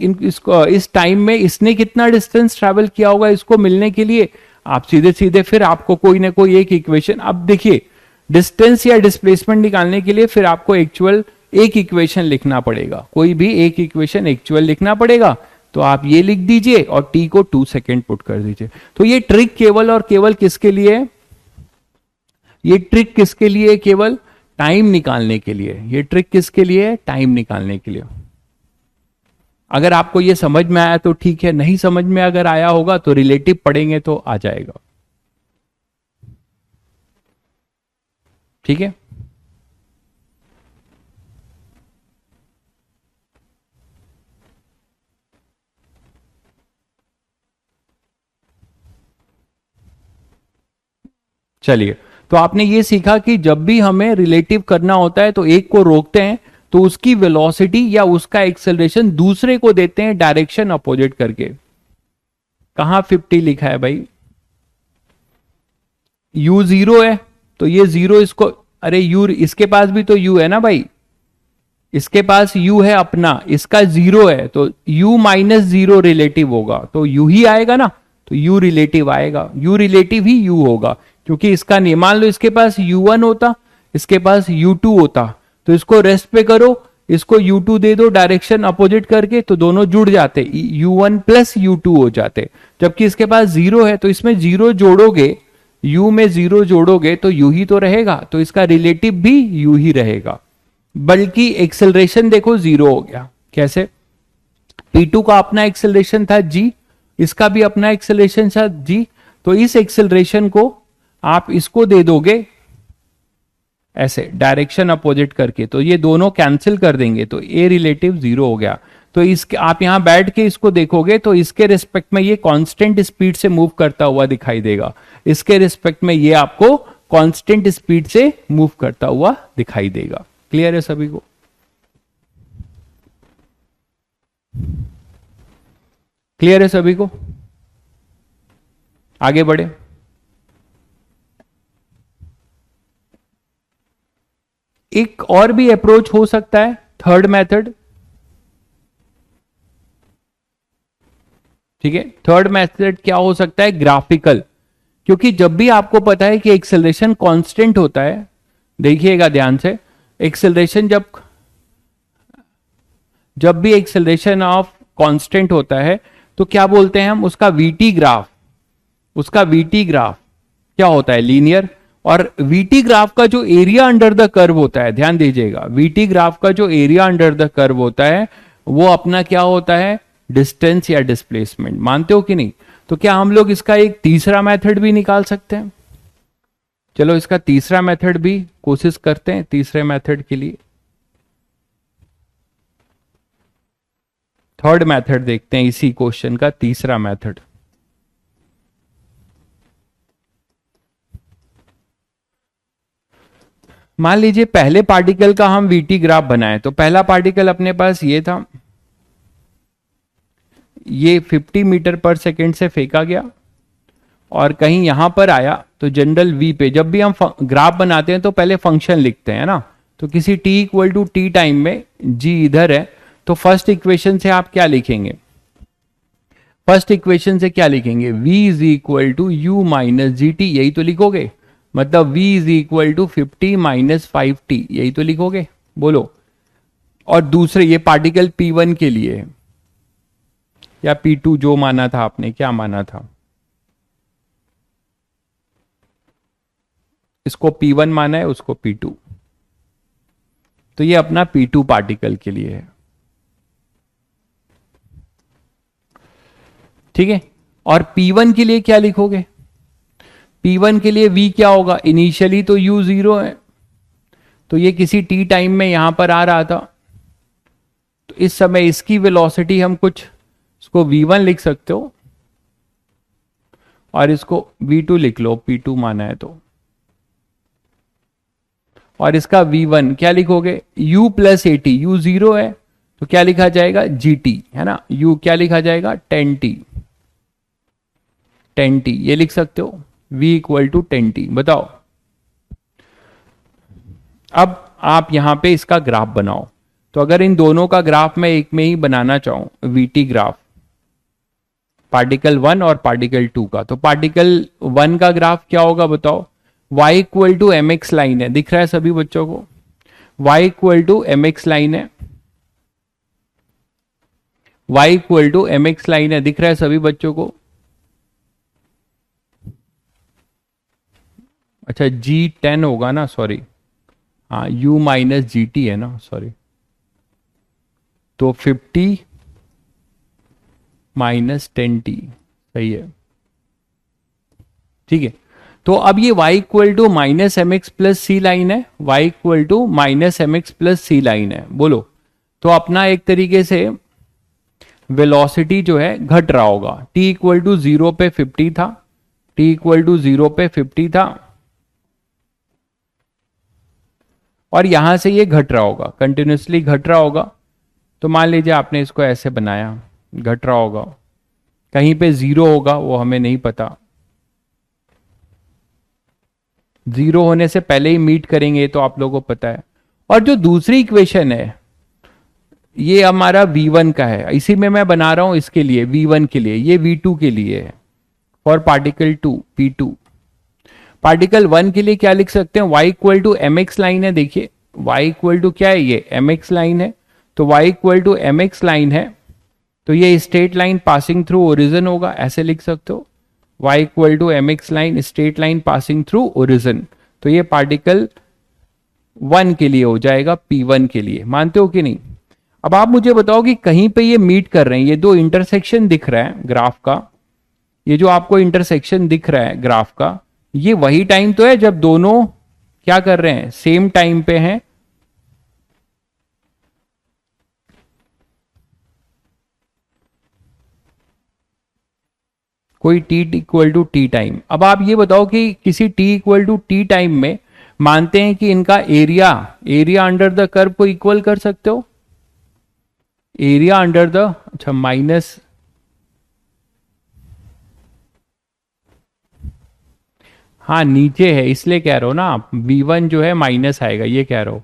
इस टाइम में इसने कितना डिस्टेंस ट्रैवल किया होगा इसको मिलने के लिए। आप सीधे सीधे फिर आपको कोई ना कोई एक इक्वेशन, अब देखिए डिस्टेंस या डिस्प्लेसमेंट निकालने के लिए फिर आपको एक्चुअल एक इक्वेशन लिखना पड़ेगा, कोई भी एक इक्वेशन एक्चुअल लिखना पड़ेगा। तो आप ये लिख दीजिए और t को 2 सेकेंड पुट कर दीजिए। तो ये ट्रिक केवल और केवल किसके लिए, ये ट्रिक किसके लिए, केवल टाइम निकालने के लिए। ये ट्रिक किसके लिए, टाइम निकालने के लिए। अगर आपको ये समझ में आया तो ठीक है, नहीं समझ में अगर आया होगा तो रिलेटिव पढ़ेंगे तो आ जाएगा। ठीक है। चलिए, तो आपने ये सीखा कि जब भी हमें रिलेटिव करना होता है तो एक को रोकते हैं तो उसकी वेलोसिटी या उसका एक्सेलरेशन दूसरे को देते हैं डायरेक्शन अपोजिट करके। कहां 50 लिखा है भाई? u जीरो है तो ये जीरो इसको, अरे u इसके पास भी तो u है ना भाई, इसके पास u है अपना, इसका जीरो है तो u माइनस जीरो रिलेटिव होगा, तो u ही आएगा ना, तो u रिलेटिव आएगा, u रिलेटिव ही u होगा, क्योंकि इसका नहीं, मान लो इसके पास u1 होता, इसके पास u2 होता, तो इसको रेस्ट पे करो, इसको u2 दे दो डायरेक्शन अपोजिट करके, तो दोनों जुड़ जाते, u1 प्लस u2 हो जाते। जबकि इसके पास जीरो है तो इसमें जीरो जोड़ोगे, u में जीरो जोड़ोगे तो u ही तो रहेगा, तो इसका रिलेटिव भी u ही रहेगा। बल्कि एक्सेलरेशन देखो जीरो हो गया, कैसे? P2 का अपना एक्सेलरेशन था g, इसका भी अपना एक्सेलरेशन था g, तो इस एक्सेलरेशन को आप इसको दे दोगे ऐसे डायरेक्शन अपोजिट करके, तो ये दोनों कैंसिल कर देंगे, तो a रिलेटिव जीरो हो गया। तो इसके आप यहां बैठ के इसको देखोगे तो इसके रिस्पेक्ट में ये कांस्टेंट स्पीड से मूव करता हुआ दिखाई देगा, इसके रिस्पेक्ट में ये आपको कांस्टेंट स्पीड से मूव करता हुआ दिखाई देगा। क्लियर है सभी को? क्लियर है सभी को? आगे बढ़े। एक और भी अप्रोच हो सकता है, थर्ड मेथड। ठीक है, थर्ड मेथड क्या हो सकता है? ग्राफिकल। क्योंकि जब भी आपको पता है कि एक्सेलरेशन कांस्टेंट होता है, देखिएगा ध्यान से, एक्सेलरेशन जब भी एक्सेलरेशन ऑफ कांस्टेंट होता है तो क्या बोलते हैं हम उसका वीटी ग्राफ, उसका वीटी ग्राफ क्या होता है? लीनियर। और वीटी ग्राफ का जो एरिया अंडर द कर्व होता है, ध्यान दीजिएगा, वीटी ग्राफ का जो एरिया अंडर द कर्व होता है वो अपना क्या होता है? डिस्टेंस या डिस्प्लेसमेंट। मानते हो कि नहीं? तो क्या हम लोग इसका एक तीसरा मेथड भी निकाल सकते हैं? चलो इसका तीसरा मेथड भी कोशिश करते हैं, तीसरे मेथड के लिए थर्ड मेथड देखते हैं, इसी क्वेश्चन का तीसरा मेथड। मान लीजिए पहले पार्टिकल का हम वीटी ग्राफ बनाए, तो पहला पार्टिकल अपने पास ये था, ये 50 मीटर पर सेकेंड से फेंका गया और कहीं यहां पर आया, तो जनरल v पे जब भी हम ग्राफ बनाते हैं तो पहले फंक्शन लिखते हैं ना, तो किसी t equal to t time में g इधर है, तो फर्स्ट इक्वेशन से आप क्या लिखेंगे? फर्स्ट इक्वेशन से क्या लिखेंगे? v is equal to u minus g t, यही तो लिखोगे, मतलब v is equal to 50 minus 5t, यही तो लिखोगे, बोलो। और दूसरे ये पार्टिकल P1 के लिए है, या P2 जो माना था आपने, क्या माना था? इसको P1 माना है, उसको P2, तो ये अपना P2 पार्टिकल के लिए है। ठीक है, और P1 के लिए क्या लिखोगे? P1 के लिए v क्या होगा? इनिशियली तो u जीरो है, तो ये किसी t टाइम में यहां पर आ रहा था, तो इस समय इसकी वेलोसिटी हम कुछ, इसको v1 लिख सकते हो और इसको v2 लिख लो, P2 माना है तो, और इसका v1 क्या लिखोगे? u plus A T, u zero है तो क्या लिखा जाएगा? gt, है ना, u क्या लिखा जाएगा? 10t, 10t ये लिख सकते हो, v इक्वल टू 10t। बताओ, अब आप यहां पे इसका ग्राफ बनाओ, तो अगर इन दोनों का ग्राफ मैं एक में ही बनाना चाहूं, वीटी ग्राफ, पार्टिकल 1 और पार्टिकल 2 का, तो पार्टिकल 1 का ग्राफ क्या होगा बताओ? y equal to m x line है, दिख रहा है सभी बच्चों को? y equal to m x line है, y equal to m x line है, दिख रहा है सभी बच्चों को? अच्छा G10 होगा ना, सॉरी, हाँ u माइनस जी टी है ना, सॉरी, तो 50 माइनस 10t, सही है। ठीक है, तो अब ये y equal to minus m x plus c line है, y equal to minus m x plus c line है, बोलो। तो अपना एक तरीके से वेलोसिटी जो है घट रहा होगा। t इक्वल टू 0 पे 50 था, t इक्वल टू 0 पे 50 था, और यहां से ये घट रहा होगा, कंटिन्यूसली घट रहा होगा। तो मान लीजिए आपने इसको ऐसे बनाया, घट रहा होगा, कहीं पे 0 होगा वो हमें नहीं पता, 0 होने से पहले ही मीट करेंगे तो आप लोगों को पता है। और जो दूसरी इक्वेशन है ये हमारा v1 का है, इसी में मैं बना रहा हूं इसके लिए, v1 के लिए, ये v2 के लिए है, फॉर पार्टिकल 2 p2। पार्टिकल 1 के लिए क्या लिख सकते हैं, y equal to m x line है, देखिए y इक्वल टू क्या है, ये एम एक्स लाइन है। तो y equal to m x line है, तो ये straight line passing through origin होगा, ऐसे लिख सकते हो, y equal to m x line straight line passing through origin. तो ये पार्टिकल 1 के लिए हो जाएगा, p1 के लिए, मानते हो कि नहीं। अब आप मुझे बताओ कि कहीं पे ये मीट कर रहे हैं, ये दो इंटरसेक्शन दिख रहा है ग्राफ का, ये जो आपको इंटरसेक्शन दिख रहा है ग्राफ का, ये वही टाइम तो है जब दोनों क्या कर रहे हैं, सेम टाइम पे हैं। कोई t equal to t time. अब आप ये बताओ कि किसी t equal to t time में मानते हैं कि इनका area, area under the curve को इक्वल कर सकते हो, एरिया अंडर द, अच्छा माइनस, हाँ नीचे है इसलिए कह रहे हो ना आप, v1 जो है माइनस आएगा, ये कह रहे हो,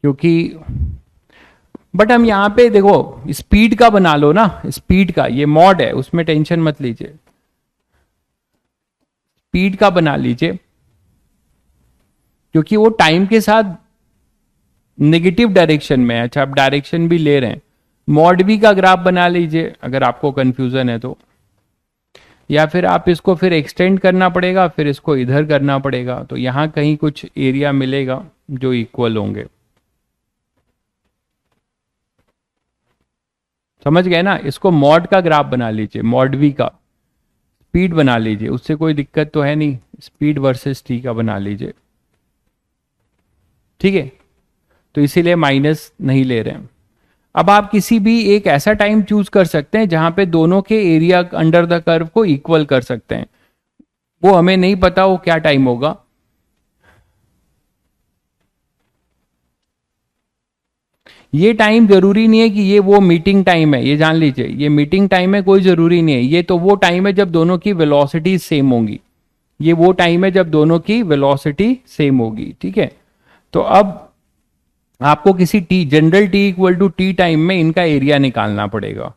क्योंकि बट हम यहां पे देखो स्पीड का बना लो ना, स्पीड का, ये मॉड है उसमें टेंशन मत लीजिए, स्पीड का बना लीजिए, क्योंकि वो टाइम के साथ नेगेटिव डायरेक्शन में है। अच्छा आप डायरेक्शन भी ले रहे हैं, मॉड v का ग्राफ बना लीजिए अगर आपको कंफ्यूजन है तो, या फिर आप इसको फिर एक्सटेंड करना पड़ेगा, फिर इसको इधर करना पड़ेगा, तो यहां कहीं कुछ एरिया मिलेगा जो इक्वल होंगे, समझ गए ना। इसको मॉड का ग्राफ बना लीजिए, मॉड v का, स्पीड बना लीजिए, उससे कोई दिक्कत तो है नहीं, स्पीड वर्सेस t का बना लीजिए, ठीक है। तो इसीलिए माइनस नहीं ले रहे हैं। अब आप किसी भी एक ऐसा टाइम चूज कर सकते हैं जहां पे दोनों के एरिया अंडर द कर्व को इक्वल कर सकते हैं, वो हमें नहीं पता वो क्या टाइम होगा। ये टाइम जरूरी नहीं है कि ये वो मीटिंग टाइम है, ये जान लीजिए, ये मीटिंग टाइम है, कोई जरूरी नहीं है। ये तो वो टाइम है जब दोनों की वेलोसिटी सेम होंगी, ये वो टाइम है जब दोनों की वेलोसिटी सेम होगी, ठीक है। तो अब आपको किसी t, general t equal to t time में इनका एरिया निकालना पड़ेगा।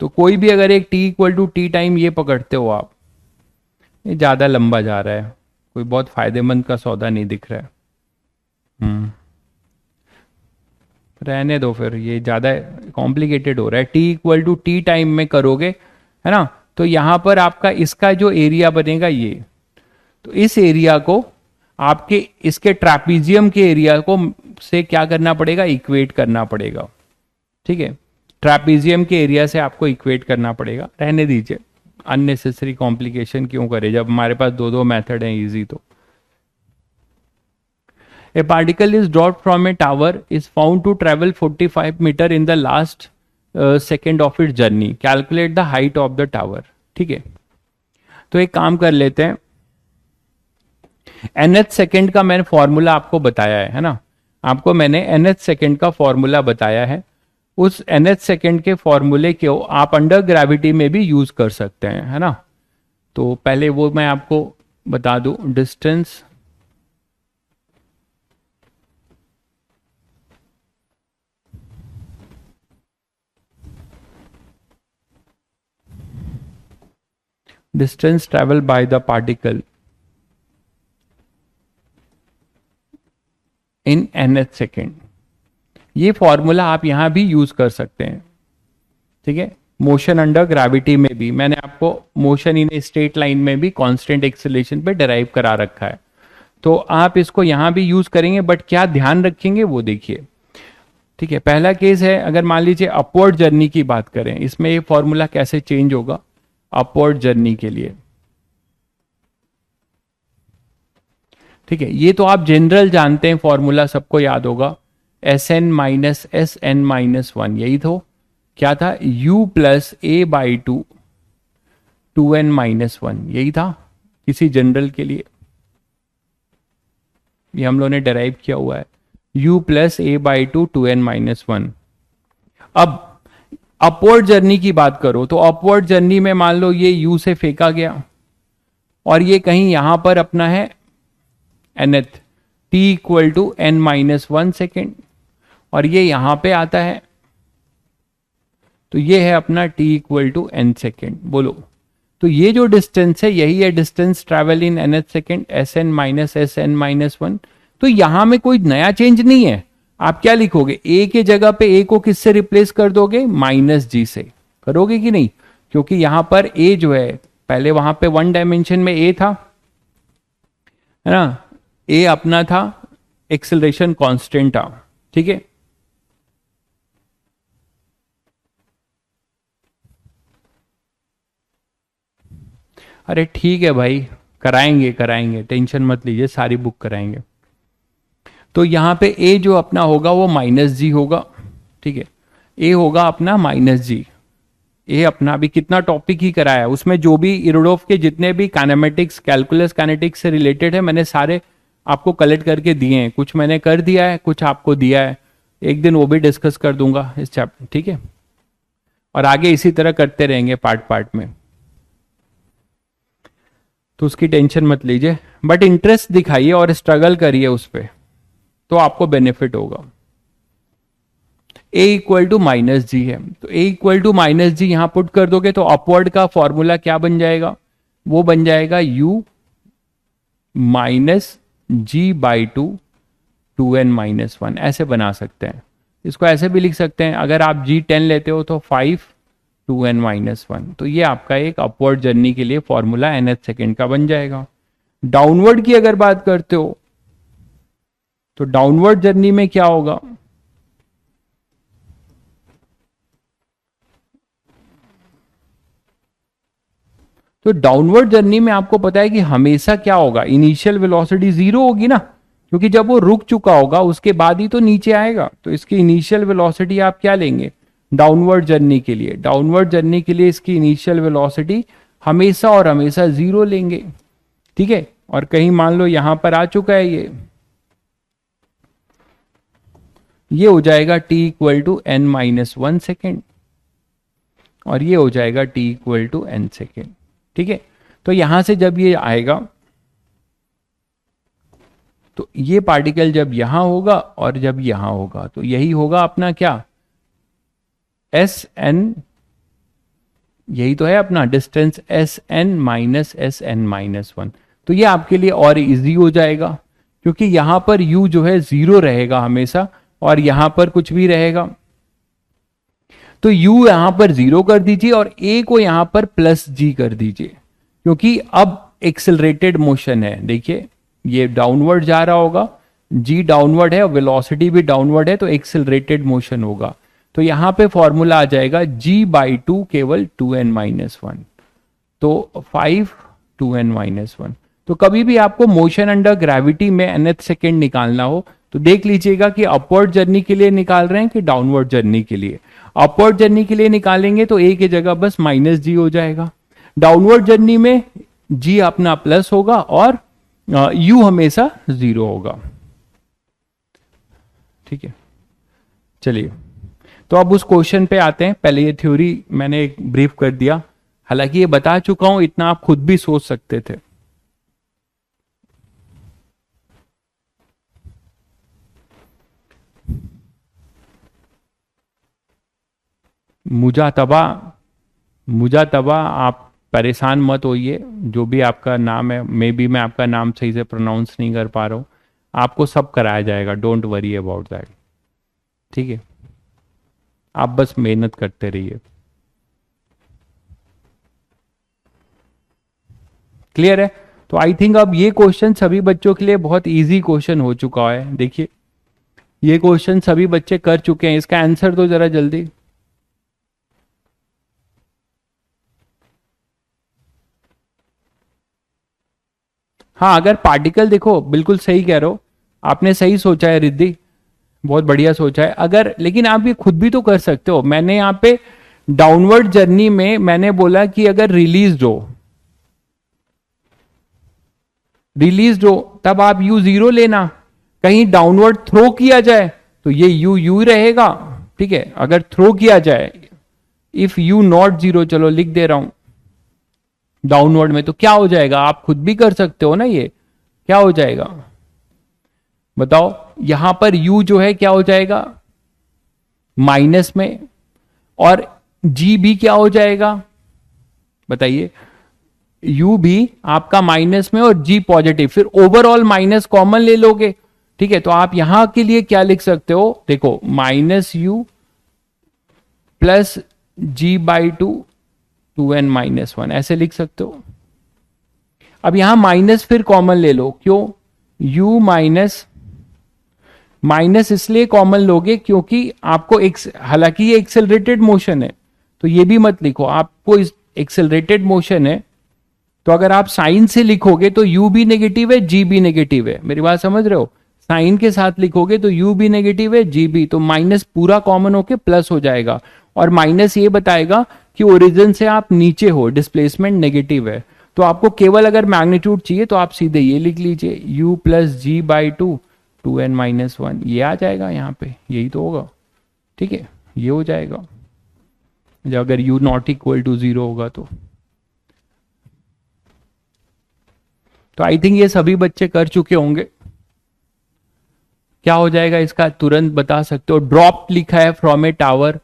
तो कोई भी अगर एक t equal to t time ये पकड़ते हो आप, ये ज्यादा लंबा जा रहा है, कोई बहुत फायदेमंद का सौदा नहीं दिख रहा है। रहने दो फिर, ये ज्यादा कॉम्प्लिकेटेड हो रहा है। T equal to t time में करोगे, है ना, तो यहां पर आपका इसका जो एरिया बनेगा ये, तो इस एरिया को आपके इसके ट्रापीजियम के एरिया को से क्या करना पड़ेगा, इक्वेट करना पड़ेगा, ठीक है। ट्रापीजियम के एरिया से आपको इक्वेट करना पड़ेगा, रहने दीजिए, अननेसेसरी कॉम्प्लिकेशन क्यों करे जब हमारे पास दो दो मेथड हैं इजी। तो A particle is dropped from a tower is found to travel 45 metre in the last second of its journey. Calculate the height of the tower. ठीक है, तो एक काम कर लेते हैं, nth सेकेंड का मैंने फॉर्मूला आपको बताया है ना, आपको मैंने nth सेकेंड का फॉर्मूला बताया है। उस nth सेकेंड के फॉर्मूले को आप अंडर ग्रेविटी में भी यूज कर सकते हैं, है ना। तो पहले वो मैं आपको बता दूं, distance distance traveled by the particle in nth second, ये फॉर्मूला आप यहां भी यूज कर सकते हैं, ठीक है। मोशन अंडर ग्रेविटी में भी मैंने आपको मोशन इन स्ट्रेट लाइन में भी कांस्टेंट एक्सेलरेशन पे डिराइव करा रखा है, तो आप इसको यहां भी यूज करेंगे, बट क्या ध्यान रखेंगे वो देखिए, ठीक है। पहला केस है, अगर मान लीजिए अपवर्ड जर्नी की बात करें, इसमें ये फॉर्मूला कैसे चेंज होगा अपवर्ड जर्नी के लिए। ठीक है, ये तो आप जनरल जानते हैं, फॉर्मूला सबको याद होगा, s n minus s n minus one, यही तो क्या था, u plus a by two, two n minus one, यही था किसी जनरल के लिए, ये हम लोगों ने डेराइव किया हुआ है, u plus a by two, two n minus one. अब अपवर्ड जर्नी की बात करो तो अपवर्ड जर्नी में मान लो ये u से फेंका गया और ये कहीं यहां पर अपना है nth, t equal to n minus one second, और ये यहां पे आता है, तो ये है अपना t equal to n second. बोलो, तो ये जो डिस्टेंस है यही है distance travel in nth second, s n minus s n minus one. तो यहां में कोई नया चेंज नहीं है, आप क्या लिखोगे, a के जगह पे a को किससे रिप्लेस कर दोगे, माइनस जी से, करोगे कि नहीं, क्योंकि यहां पर a जो है, पहले वहां पे वन डायमेंशन में a था, है ना, a अपना था एक्सेलरेशन कांस्टेंट था, ठीक है। अरे ठीक है भाई, कराएंगे कराएंगे, टेंशन मत लीजिए, सारी बुक कराएंगे। तो यहां पे a जो अपना होगा वो माइनस जी होगा, ठीक है, a होगा अपना माइनस जी। ए अपना अभी कितना टॉपिक ही कराया है, उसमें जो भी इरोडोफ के जितने भी काइनेमेटिक्स, कैलकुलस काइनेटिक्स से रिलेटेड है, मैंने सारे आपको कलेक्ट करके दिए हैं, कुछ मैंने कर दिया है, कुछ आपको दिया है, एक दिन वो भी डिस्कस कर दूंगा इस चैप्टर, ठीक है। और आगे इसी तरह करते रहेंगे पार्ट पार्ट में, तो उसकी टेंशन मत लीजिए, बट इंटरेस्ट दिखाइए और स्ट्रगल करिए उस पर, तो आपको बेनिफिट होगा। a इक्वल टू माइनस जी है, तो a इक्वल टू माइनस जी यहां पुट कर दोगे तो अपवर्ड का फॉर्मूला क्या बन जाएगा, वो बन जाएगा u minus g by two, two n minus one, ऐसे बना सकते हैं। इसको ऐसे भी लिख सकते हैं, अगर आप g10 लेते हो तो 5 टू एन माइनस वन, तो ये आपका एक अपवर्ड जर्नी के लिए फॉर्मूला nth सेकेंड का बन जाएगा। डाउनवर्ड की अगर बात करते हो तो डाउनवर्ड जर्नी में क्या होगा, तो डाउनवर्ड जर्नी में आपको पता है कि हमेशा क्या होगा, इनिशियल वेलोसिटी जीरो होगी ना, क्योंकि जब वो रुक चुका होगा उसके बाद ही तो नीचे आएगा, तो इसकी इनिशियल वेलोसिटी आप क्या लेंगे डाउनवर्ड जर्नी के लिए, डाउनवर्ड जर्नी के लिए इसकी इनिशियल वेलोसिटी हमेशा और हमेशा जीरो लेंगे, ठीक है। और कहीं मान लो यहां पर आ चुका है ये हो जाएगा t equal to n minus one second, और ये हो जाएगा t equal to n second, ठीक है। तो यहां से जब ये आएगा तो ये पार्टिकल जब यहां होगा और जब यहां होगा तो यही होगा अपना क्या, एस एन, यही तो है अपना distance s n minus s n minus one. तो ये आपके लिए और इजी हो जाएगा, क्योंकि यहां पर u जो है जीरो रहेगा हमेशा और यहां पर कुछ भी रहेगा, तो u यहां पर जीरो कर दीजिए और a को यहां पर प्लस g कर दीजिए, क्योंकि अब एक्सेलरेटेड मोशन है, देखिए ये डाउनवर्ड जा रहा होगा, g डाउनवर्ड है, वेलोसिटी भी डाउनवर्ड है, तो एक्सेलरेटेड मोशन होगा। तो यहां पे फॉर्मूला आ जाएगा g बाई टू केवल टू एन माइनस वन, तो 5 टू एन माइनस वन। तो कभी भी आपको मोशन अंडर ग्रेविटी में nth सेकेंड निकालना हो तो देख लीजिएगा कि अपवर्ड जर्नी के लिए निकाल रहे हैं कि डाउनवर्ड जर्नी के लिए। अपवर्ड जर्नी के लिए निकालेंगे तो a की जगह बस माइनस जी हो जाएगा, डाउनवर्ड जर्नी में g अपना प्लस होगा और u हमेशा जीरो होगा, ठीक है। चलिए, तो अब उस क्वेश्चन पे आते हैं। पहले ये थ्योरी मैंने एक ब्रीफ कर दिया, हालांकि ये बता चुका हूं, इतना आप खुद भी सोच सकते थे। मुजातबा आप परेशान मत होइए, जो भी आपका नाम है, मे बी मैं आपका नाम सही से प्रोनाउंस नहीं कर पा रहा हूं, आपको सब कराया जाएगा, डोंट वरी अबाउट दैट, ठीक है। आप बस मेहनत करते रहिए। क्लियर है? तो आई थिंक अब ये क्वेश्चन सभी बच्चों के लिए बहुत इजी क्वेश्चन हो चुका है। देखिए ये क्वेश्चन सभी बच्चे कर चुके हैं, इसका आंसर दो जरा जल्दी। हाँ, अगर पार्टिकल देखो, बिल्कुल सही कह रहे हो, आपने सही सोचा है रिद्धि, बहुत बढ़िया सोचा है। अगर लेकिन आप ये खुद भी तो कर सकते हो। मैंने यहाँ पे डाउनवर्ड जर्नी में मैंने बोला कि अगर रिलीज हो तब आप यू जीरो लेना। कहीं डाउनवर्ड थ्रो किया जाए तो ये यू यू रहेगा, ठीक है। अगर थ्रो किया जाए, इफ यू नॉट जीरो, चलो लिख दे रहा हूं डाउनवर्ड में, तो क्या हो जाएगा, आप खुद भी कर सकते हो ना। ये क्या हो जाएगा बताओ, यहां पर u जो है क्या हो जाएगा माइनस में, और g भी क्या हो जाएगा बताइए, u भी आपका माइनस में और g पॉजिटिव, फिर ओवरऑल माइनस कॉमन ले लोगे, ठीक है। तो आप यहां के लिए क्या लिख सकते हो, देखो -u प्लस g/2 ऐसे लिख सकते हो। अब यहां माइनस फिर कॉमन ले लो, क्यों, u माइनस इसलिए कॉमन लोगे क्योंकि आपको हालांकि ये एक्सेलरेटेड मोशन है, तो ये भी मत लिखो, आपको एक्सेलरेटेड मोशन है, तो अगर आप साइन से लिखोगे तो u भी नेगेटिव है, g भी नेगेटिव है, मेरी बात समझ रहे हो। साइन के साथ लिखोगे तो u भी नेगेटिव है, g भी, तो माइनस पूरा कॉमन होके प्लस हो जाएगा, और माइनस ये बताएगा कि ओरिजिन से आप नीचे हो, डिस्प्लेसमेंट नेगेटिव है। तो आपको केवल अगर मैग्नीट्यूड चाहिए तो आप सीधे ये लिख लीजिए, u प्लस g/2 2n-1, ये आ जाएगा यहाँ पे, यही तो होगा, ठीक है, ये हो जाएगा जब अगर u नॉट इक्वल टू 0 होगा तो आई थिंक ये सभी बच्चे कर चुके होंगे। क्या हो जाएगा इसका तुरंत बता सकते हो। ड्रॉप लिखा है from a tower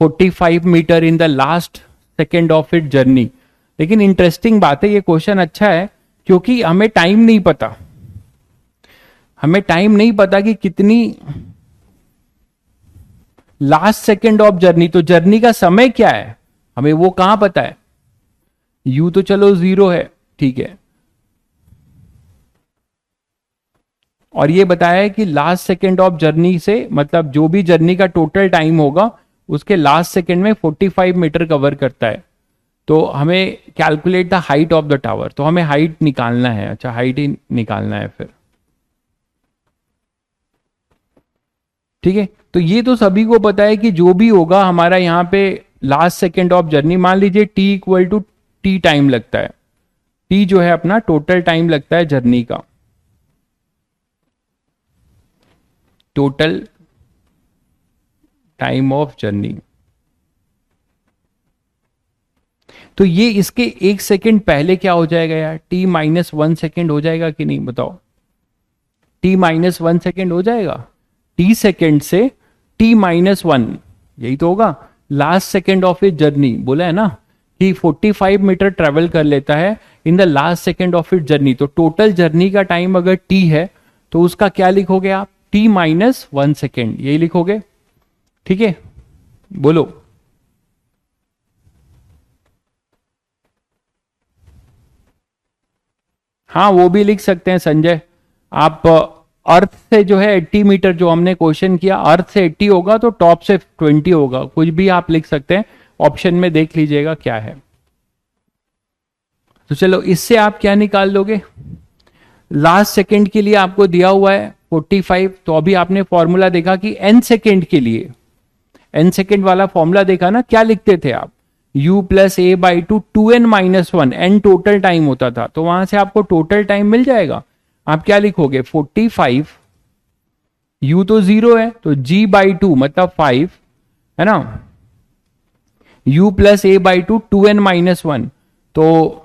45 metre in the last second of it journey. लेकिन इंटरेस्टिंग बात है, ये क्वेश्चन अच्छा है क्योंकि हमें टाइम नहीं पता, हमें टाइम नहीं पता कि कितनी लास्ट सेकेंड ऑफ जर्नी, तो जर्नी का समय क्या है हमें वो कहां पता है। यू तो चलो 0 है, ठीक है, और ये बताया है कि लास्ट सेकेंड ऑफ जर्नी से मतलब जो भी जर्नी का टोटल टाइम होगा उसके लास्ट सेकेंड में 45 मीटर कवर करता है। तो हमें calculate the height of the tower, तो हमें हाइट निकालना है, अच्छा हाइट ही निकालना है फिर, ठीक है। तो ये तो सभी को पता है कि जो भी होगा हमारा यहाँ पे लास्ट सेकेंड ऑफ जर्नी, मान लीजिए t equal to t time लगता है, टी जो है अपना टोटल टाइम लगता है जर्नी का, टोटल टाइम ऑफ जर्नी। तो ये इसके 1 सेकेंड पहले क्या हो जाएगा यार, t-1 सेकेंड हो जाएगा कि नहीं बताओ, t-1 सेकेंड हो जाएगा, t सेकेंड से t-1 यही तो होगा last second of it journey. बोला है ना कि 45 मीटर ट्रेवल कर लेता है इन the last second of it journey, तो टोटल जर्नी का टाइम अगर t है तो उसका क्या लिखोगे आप, t-1 सेकेंड, यही लिखोगे, ठीक है। बोलो हाँ, वो भी लिख सकते हैं संजय। आप अर्थ से जो है 80 मीटर, जो हमने क्वेश्चन किया अर्थ से 80 होगा तो टॉप से 20 होगा, कुछ भी आप लिख सकते हैं, ऑप्शन में देख लीजिएगा क्या है। तो चलो इससे आप क्या निकाल लोगे, लास्ट सेकेंड के लिए आपको दिया हुआ है 45, तो अभी आपने फॉर्मूला देखा कि n सेकेंड के लिए, n सेकेंड वाला फॉर्मूला देखा ना, क्या लिखते थे आप, u plus a/2 2n-1, n total time होता था, तो वहां से आपको टोटल टाइम मिल जाएगा। आप क्या लिखोगे 45, u तो 0 है तो g/2 मतलब 5 है ना, u प्लस a/2 2n-1, तो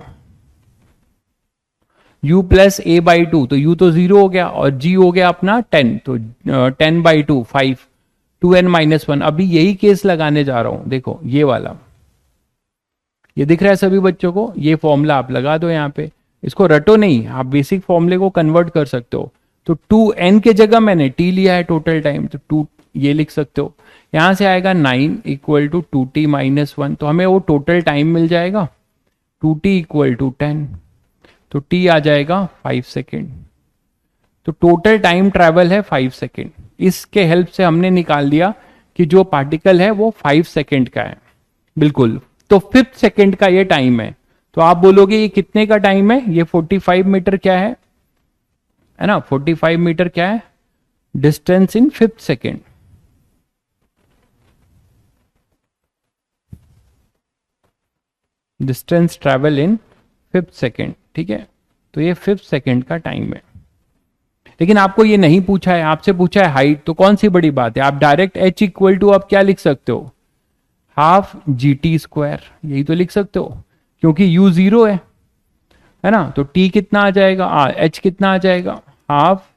u प्लस a/2, तो u तो 0 हो गया और g हो गया अपना 10, तो 10/2 5 2n-1। अभी यही केस लगाने जा रहा हूं, देखो ये वाला, ये दिख रहा है सभी बच्चों को, ये फॉर्मूला आप लगा दो यहाँ पे, इसको रटो नहीं, आप बेसिक फॉर्मूले को कन्वर्ट कर सकते हो। तो 2n के जगह मैंने t लिया है टोटल टाइम, तो 2 ये लिख सकते हो, यहां से आएगा 9 इक्वल टू 2t-1, तो हमें वो टोटल टाइम मिल जाएगा 2t इक्वल टू 10, तो t आ जाएगा 5 सेकेंड, तो टोटल टाइम ट्रेवल है 5 सेकेंड। इसके हेल्प से हमने निकाल दिया कि जो पार्टिकल है वो 5 सेकेंड का है, बिल्कुल, तो 5th सेकेंड का ये टाइम है, तो आप बोलोगे ये कितने का टाइम है, ये 45 मीटर क्या है ना, 45 मीटर क्या है, distance in 5 second. Distance travel in 5 second, ठीक है। तो ये 5 सेकेंड का टाइम है। लेकिन आपको ये नहीं पूछा है, आपसे पूछा है हाइट, तो कौन सी बड़ी बात है, आप डायरेक्ट h इक्वल टू आप क्या लिख सकते हो, हाफ जी टी स्क्वायर, यही तो लिख सकते हो, क्योंकि u जीरो है ना। तो t कितना आ जाएगा, h कितना आ जाएगा, हाफ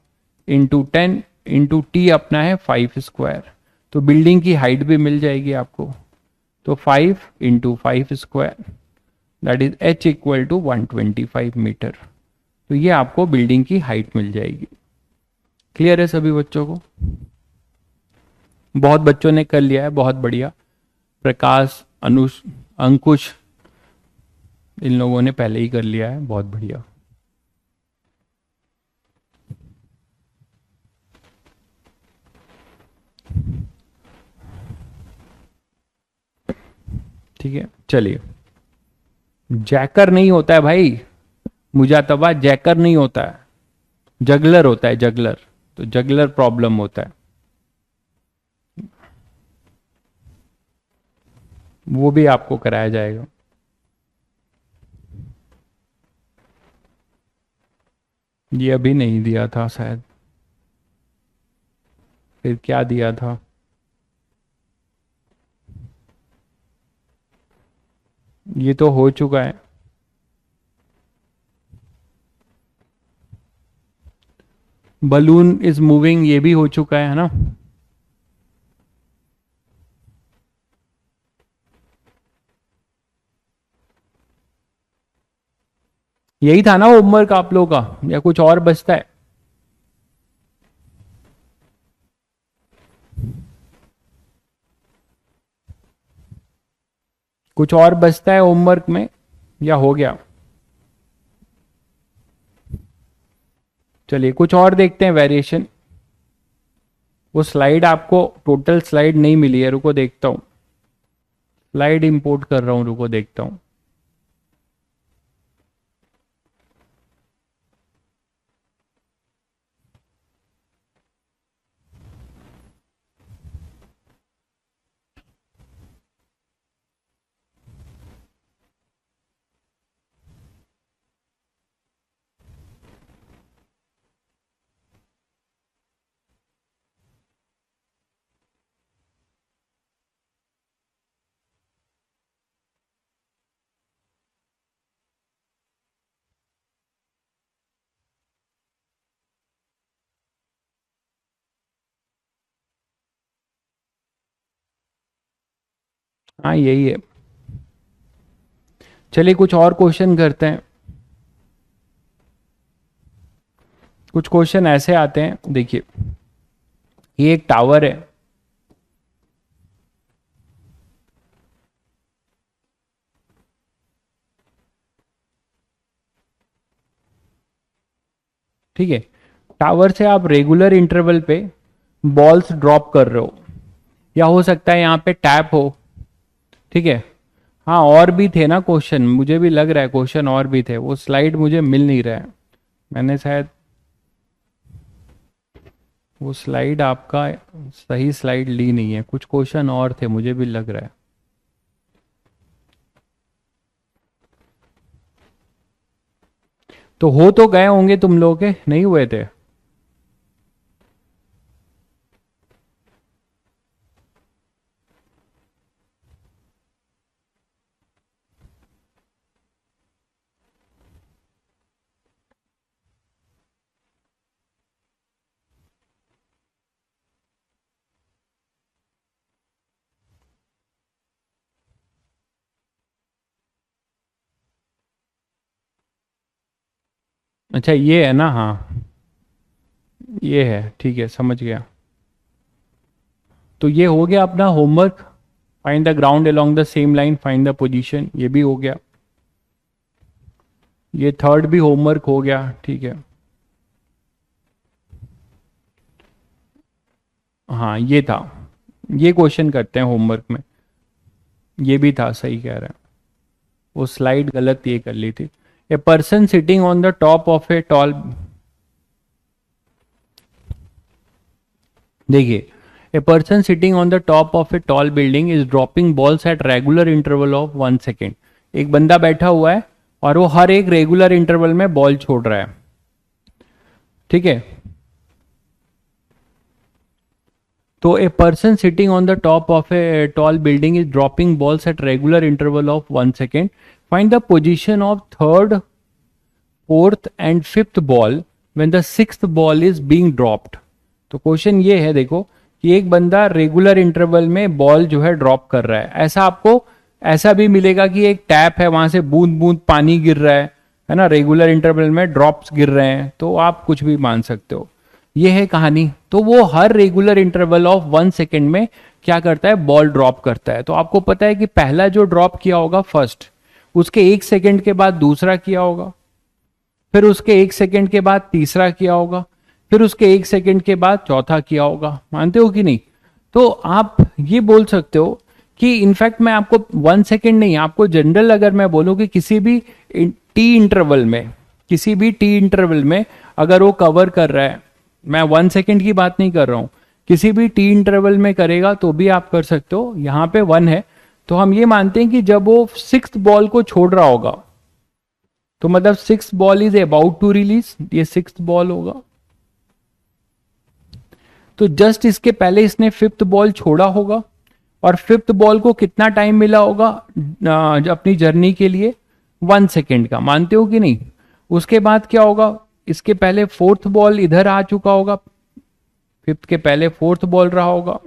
इंटू 10 इंटू टी अपना है 5 स्क्वायर। तो बिल्डिंग की हाइट भी मिल जाएगी आपको। तो 5 into 5 square that is h equal to 125 metre. तो ये आपको बिल्डिंग की हाइट मिल जाएगी। क्लियर है सभी बच्चों को? बहुत बच्चों ने कर लिया है, बहुत बढ़िया। प्रकाश, अनुष, अंकुश, इन लोगों ने पहले ही कर लिया है, बहुत बढ़िया। ठीक है, चलिए। जैकर नहीं होता है भाई, मुजातबा जैकर नहीं होता है, जगलर होता है, जगलर। तो जगलर प्रॉब्लम होता है, वो भी आपको कराया जाएगा। ये अभी नहीं दिया था शायद, फिर क्या दिया था, ये तो हो चुका है। बलून इज मूविंग, ये भी हो चुका है ना। यही था ना होमवर्क आप लोगों का, या कुछ और बचता है? कुछ और बचता है होमवर्क में, या हो गया? चलिए कुछ और देखते हैं वेरिएशन। वो स्लाइड आपको टोटल स्लाइड नहीं मिली है, रुको देखता हूं, स्लाइड इंपोर्ट कर रहा हूं, रुको देखता हूं। हाँ यही है। चलिए कुछ और क्वेश्चन करते हैं। कुछ क्वेश्चन ऐसे आते हैं, देखिए, ये एक टावर है, ठीक है। टावर से आप रेगुलर इंटरवल पे बॉल्स ड्रॉप कर रहे हो, या हो सकता है यहाँ पे टैप हो, ठीक है। हाँ और भी थे ना क्वेश्चन, मुझे भी लग रहा है क्वेश्चन और भी थे, वो स्लाइड मुझे मिल नहीं रहा है, मैंने शायद वो स्लाइड आपका सही स्लाइड ली नहीं है, कुछ क्वेश्चन और थे मुझे भी लग रहा है। तो हो तो गए होंगे तुम लोग के, नहीं हुए थे? अच्छा ये है ना, हाँ ये है, ठीक है समझ गया। तो ये हो गया अपना homework, find the ground along the same line, find the position, ये भी हो गया। ये थर्ड भी होमवर्क हो गया, ठीक है। हाँ ये था, ये क्वेश्चन करते हैं होमवर्क में, ये भी था, सही कह रहे हैं। वो स्लाइड गलत ये कर ली थी। A person sitting on the top of a tall, देखिए, a person sitting on the top of a tall building is dropping balls at regular interval of 1 second. एक बंदा बैठा हुआ है और वो हर एक रेगुलर इंटरवल में बॉल छोड़ रहा है, ठीक है। तो ए person sitting on the top of a tall building is dropping balls at regular interval of 1 second. Find the position of third, fourth and fifth ball when the sixth ball is being dropped. तो question ये है, देखो कि एक बंदा regular interval में ball जो है ड्रॉप कर रहा है। ऐसा आपको ऐसा भी मिलेगा कि एक टैप है, वहां से बूंद बूंद पानी गिर रहा है ना, रेगुलर इंटरवल में ड्रॉप्स गिर रहे हैं, तो आप कुछ भी मान सकते हो। ये है कहानी। तो वो हर रेगुलर इंटरवल ऑफ 1 सेकेंड में क्या करता है, बॉल ड्रॉप करता है। तो आपको पता है कि पहला जो ड्रॉप किया होगा फर्स्ट, उसके 1 सेकेंड के बाद दूसरा किया होगा, फिर उसके 1 सेकेंड के बाद तीसरा किया होगा, फिर उसके 1 सेकेंड के बाद चौथा किया होगा। मानते हो कि नहीं? तो आप ये बोल सकते हो कि इनफैक्ट मैं आपको 1 सेकेंड नहीं, आपको जनरल अगर मैं बोलूं कि किसी भी टी इंटरवल में, किसी भी टी इंटरवल में अगर वो कवर कर रहा है, मैं 1 सेकेंड की बात नहीं कर रहा हूं, किसी भी टी इंटरवल में करेगा तो भी आप कर सकते हो। यहां पे 1 है, तो हम ये मानते हैं कि जब वो 6th बॉल को छोड़ रहा होगा, तो मतलब 6th ball is about to release, ये 6th बॉल होगा। तो जस्ट इसके पहले इसने 5th बॉल छोड़ा होगा, और 5th बॉल को कितना टाइम मिला होगा अपनी जर्नी के लिए, 1 सेकेंड का। मानते हो कि नहीं? उसके बाद क्या होगा, इसके पहले 4th बॉल इधर आ चुका होगा, 5th के पहले 4th बॉल रहा होगा,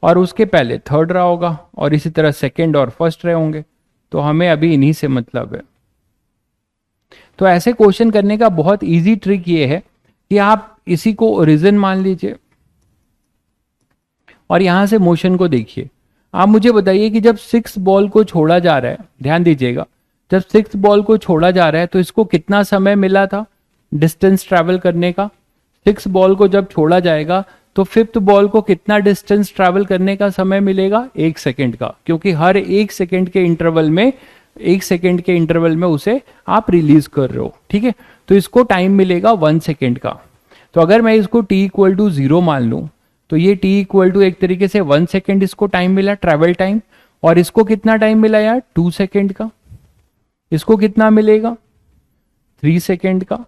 और उसके पहले 3rd रहा होगा, और इसी तरह 2nd और 1st रहे होंगे। तो हमें अभी इन्हीं से मतलब है। तो ऐसे क्वेश्चन करने का बहुत इजी ट्रिक ये है कि आप इसी को ओरिजिन मान लीजिए और यहां से मोशन को देखिए। आप मुझे बताइए कि जब 6th बॉल को छोड़ा जा रहा है, ध्यान दीजिएगा, जब 6th बॉल को छोड़ा जा रहा है तो इसको कितना समय मिला था डिस्टेंस ट्रैवल करने का। 6th बॉल को जब छोड़ा जाएगा तो 5th बॉल को कितना डिस्टेंस ट्रैवल करने का समय मिलेगा, 1 सेकेंड का, क्योंकि हर 1 सेकेंड के इंटरवल में, 1 सेकेंड के इंटरवल में उसे आप रिलीज कर रहे हो, ठीक है। तो इसको टाइम मिलेगा 1 सेकेंड का। तो अगर मैं इसको t=0 मान लूं, तो ये t= एक तरीके से 1 सेकेंड इसको टाइम मिला, ट्रैवल टाइम, और इसको कितना टाइम मिला यार, 2 सेकेंड का। इसको कितना मिलेगा, 3 सेकेंड का।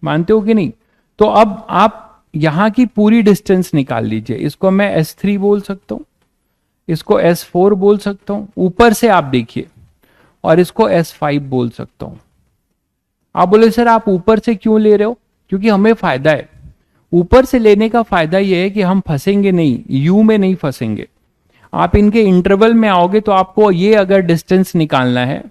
मानते हो कि नहीं? तो अब आप यहां की पूरी डिस्टेंस निकाल लीजिए। इसको मैं S3 बोल सकता हूं, इसको S4 बोल सकता हूं, ऊपर से आप देखिए, और इसको S5 बोल सकता हूं। आप बोले सर आप ऊपर से क्यों ले रहे हो? क्योंकि हमें फायदा है। ऊपर से लेने का फायदा यह है कि हम फंसेंगे नहीं, यू में नहीं फंसेंगे। आप इनके इंटरवल में आओगे तो आपको ये अगर डिस्टेंस निकालना है,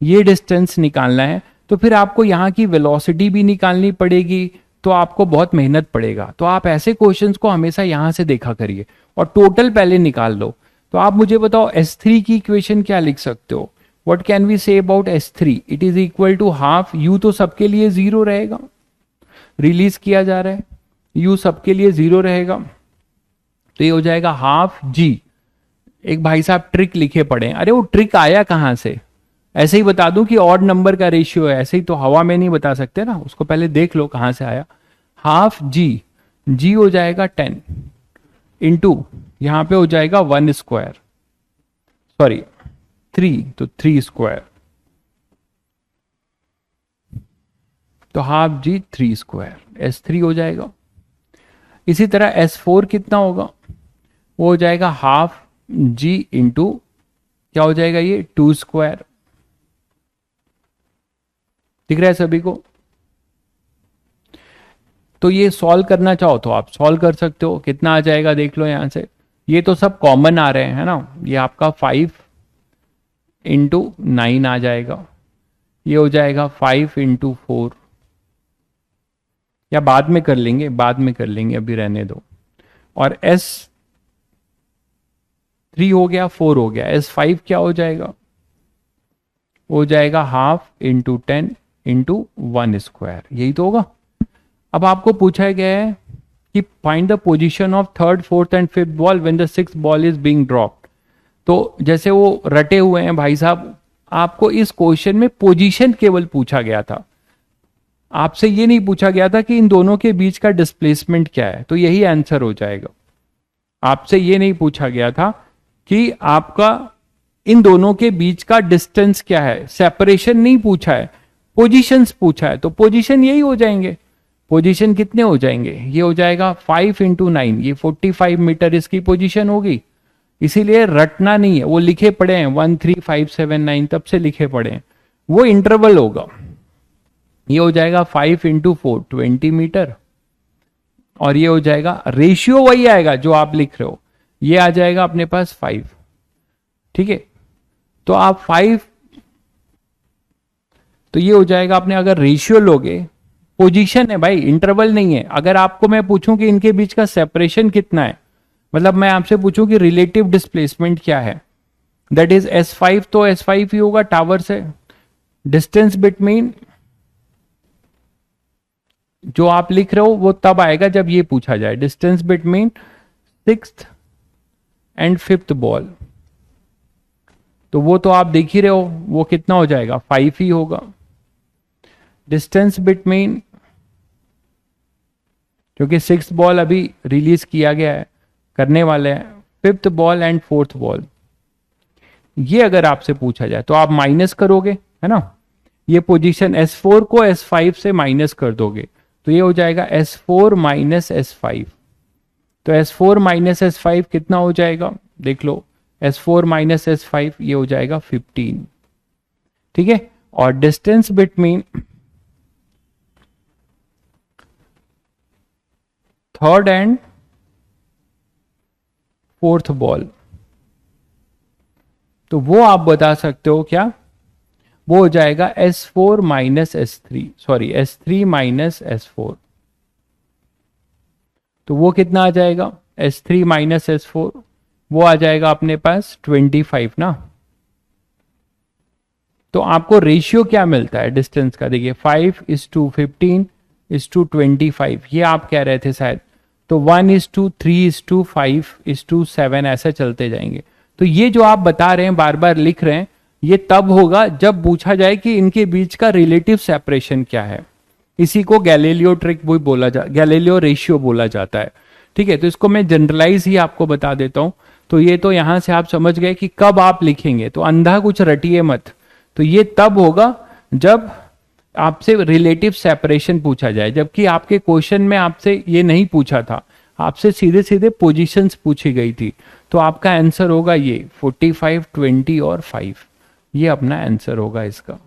ये डिस्टेंस निकालना है, तो फिर आपको यहाँ की वेलोसिटी भी निकालनी पड़ेगी, तो आपको बहुत मेहनत पड़ेगा। तो आप ऐसे क्वेश्चंस को हमेशा यहां से देखा करिए और टोटल पहले निकाल लो। तो आप मुझे बताओ S3 की इक्वेशन क्या लिख सकते हो? What can we say about S3? It is equal to half, u तो सबके लिए 0 रहेगा, रिलीज किया जा रहा है, यू सबके लिए 0 रहेगा, तो ये हो जाएगा हाफ जी। एक भाई साहब ट्रिक लिखे पड़े, अरे वो ट्रिक आया कहां से? ऐसे ही बता दूं कि ऑड नंबर का रेशियो है, ऐसे ही तो हवा में नहीं बता सकते ना, उसको पहले देख लो कहां से आया। हाफ जी, जी हो जाएगा 10 इंटू, यहां पे हो जाएगा 1 स्क्वायर, सॉरी 3, तो 3 स्क्वायर, तो हाफ जी 3 स्क्वायर, S3 हो जाएगा। इसी तरह S4 कितना होगा, वो हो जाएगा हाफ जी इंटू, क्या हो जाएगा ये, 2 स्क्वायर। दिख रहा है सभी को? तो ये सॉल्व करना चाहो तो आप सॉल्व कर सकते हो। कितना आ जाएगा देख लो यहां से, ये तो सब कॉमन आ रहे हैं, है ना। ये आपका 5 इंटू 9 आ जाएगा, ये हो जाएगा 5 इंटू 4, या बाद में कर लेंगे, बाद में कर लेंगे, अभी रहने दो। और S3 हो गया, 4 हो गया, S5 क्या हो जाएगा, हो जाएगा हाफ इंटू 10 इंटू 1 स्क्वायर, यही तो होगा। अब आपको पूछा गया है कि find the position of 3rd, 4th and 5th ball when the 6th ball is being dropped. तो जैसे वो रटे हुए हैं भाई साहब, आपको इस क्वेश्चन में पोजीशन केवल पूछा गया था, आपसे ये नहीं पूछा गया था कि इन दोनों के बीच का डिस्प्लेसमेंट क्या है, तो यही आंसर हो जाएगा। आपसे ये नहीं पूछा गया था कि आपका इन दोनों के बीच का डिस्टेंस क्या है, सेपरेशन नहीं पूछा है, पोजीशंस पूछा है, तो पोजीशन यही हो जाएंगे। पोजीशन कितने हो जाएंगे, ये हो जाएगा 5 × 9, ये 45 मीटर इसकी पोजीशन होगी। इसीलिए रटना नहीं है, वो लिखे पड़े हैं 1 3 5 7 9, तब से लिखे पड़े हैं, वो इंटरवल होगा। ये हो जाएगा 5 × 4 20 मीटर, और ये हो जाएगा, रेशियो वही आएगा जो आप लिख रहे हो, ये आ जाएगा अपने पास 5। ठीक है, तो आप 5, तो ये हो जाएगा अपने, अगर रेशियो लोगे, पोजीशन है भाई, इंटरवल नहीं है। अगर आपको मैं पूछूं कि इनके बीच का सेपरेशन कितना है, मतलब मैं आपसे पूछूं कि रिलेटिव डिस्प्लेसमेंट क्या है, दैट इज S5, तो S5 ही होगा टावर से। डिस्टेंस बिटवीन जो आप लिख रहे हो वो तब आएगा जब ये पूछा जाए, distance between 6th and 5th ball, तो वो तो आप देख ही रहे हो, वो कितना हो जाएगा, 5 ही होगा। डिस्टेंस बिटवीन, क्योंकि 6th बॉल अभी रिलीज किया गया है, करने वाले हैं, 5th ball and 4th ball, ये अगर आपसे पूछा जाए तो आप माइनस करोगे, है ना, ये पोजीशन S4 को S5 से माइनस कर दोगे, तो ये हो जाएगा S4 माइनस S5। तो S4 माइनस S5 कितना हो जाएगा, देख लो, S4 माइनस S5 ये हो जाएगा 15। ठीक है, और distance between 3rd and 4th ball, तो वो आप बता सकते हो क्या, वो हो जाएगा S4 minus S3, sorry S3 minus S4, तो वो कितना आ जाएगा, S3 माइनस S4, वो आ जाएगा अपने पास 25 ना। तो आपको रेशियो क्या मिलता है डिस्टेंस का, देखिए 5:15 (15:25), ये आप कह रहे थे शायद, तो 1:3 (5:7), ऐसा चलते जाएंगे। तो ये जो आप बता रहे हैं, बार बार लिख रहे हैं, ये तब होगा जब पूछा जाए कि इनके बीच का रिलेटिव सेपरेशन क्या है। इसी को गैलीलियो ट्रिक भी बोला गैलीलियो रेशियो बोला जाता है। ठीक है, तो इसको मैं जनरलाइज ही आपको बता देता हूं। तो ये तो यहां से आप समझ गए कि कब आप लिखेंगे, तो अंधा कुछ रटिए मत। तो ये तब होगा जब आपसे रिलेटिव सेपरेशन पूछा जाए, जबकि आपके क्वेश्चन में आपसे ये नहीं पूछा था, आपसे सीधे सीधे पोजीशंस पूछी गई थी। तो आपका आंसर होगा ये 45, 20 और 5, ये अपना आंसर होगा इसका।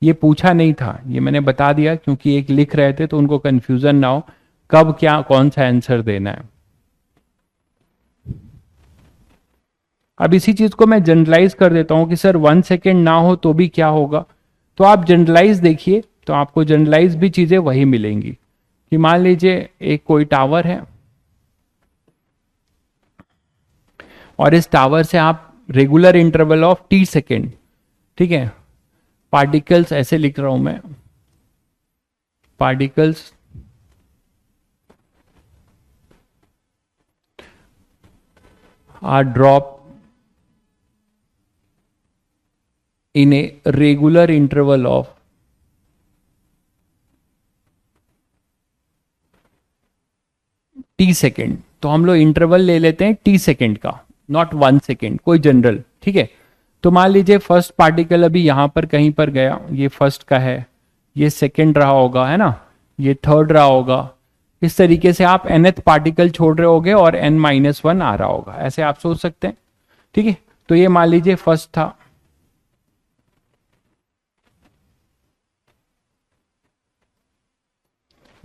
ये पूछा नहीं था, ये मैंने बता दिया, क्योंकि एक लिख रहे थे तो उनको कंफ्यूजन ना हो कब क्या कौन सा आंसर देना है। अब इसी चीज को मैं जनरलाइज कर देता हूं कि सर 1 सेकेंड ना हो तो भी क्या होगा। तो आप जनरलाइज देखिए, तो आपको जनरलाइज भी चीजें वही मिलेंगी कि मान लीजिए एक कोई टावर है, और इस टावर से आप regular interval of T second, ठीक है, पार्टिकल्स ऐसे लिख रहा हूं मैं, particles are drop in a regular interval of T second. तो हम लोग इंटरवल ले लेते हैं T सेकेंड का, नॉट 1 सेकेंड, कोई जनरल। ठीक है, तो मान लीजिए फर्स्ट पार्टिकल अभी यहां पर कहीं पर गया, ये फर्स्ट का है, ये सेकेंड रहा होगा, है ना, ये थर्ड रहा होगा। इस तरीके से आप nth पार्टिकल छोड़ रहे होगे और n-1 आ रहा होगा, ऐसे आप सोच सकते हैं। ठीक है, तो ये मान लीजिए फर्स्ट था,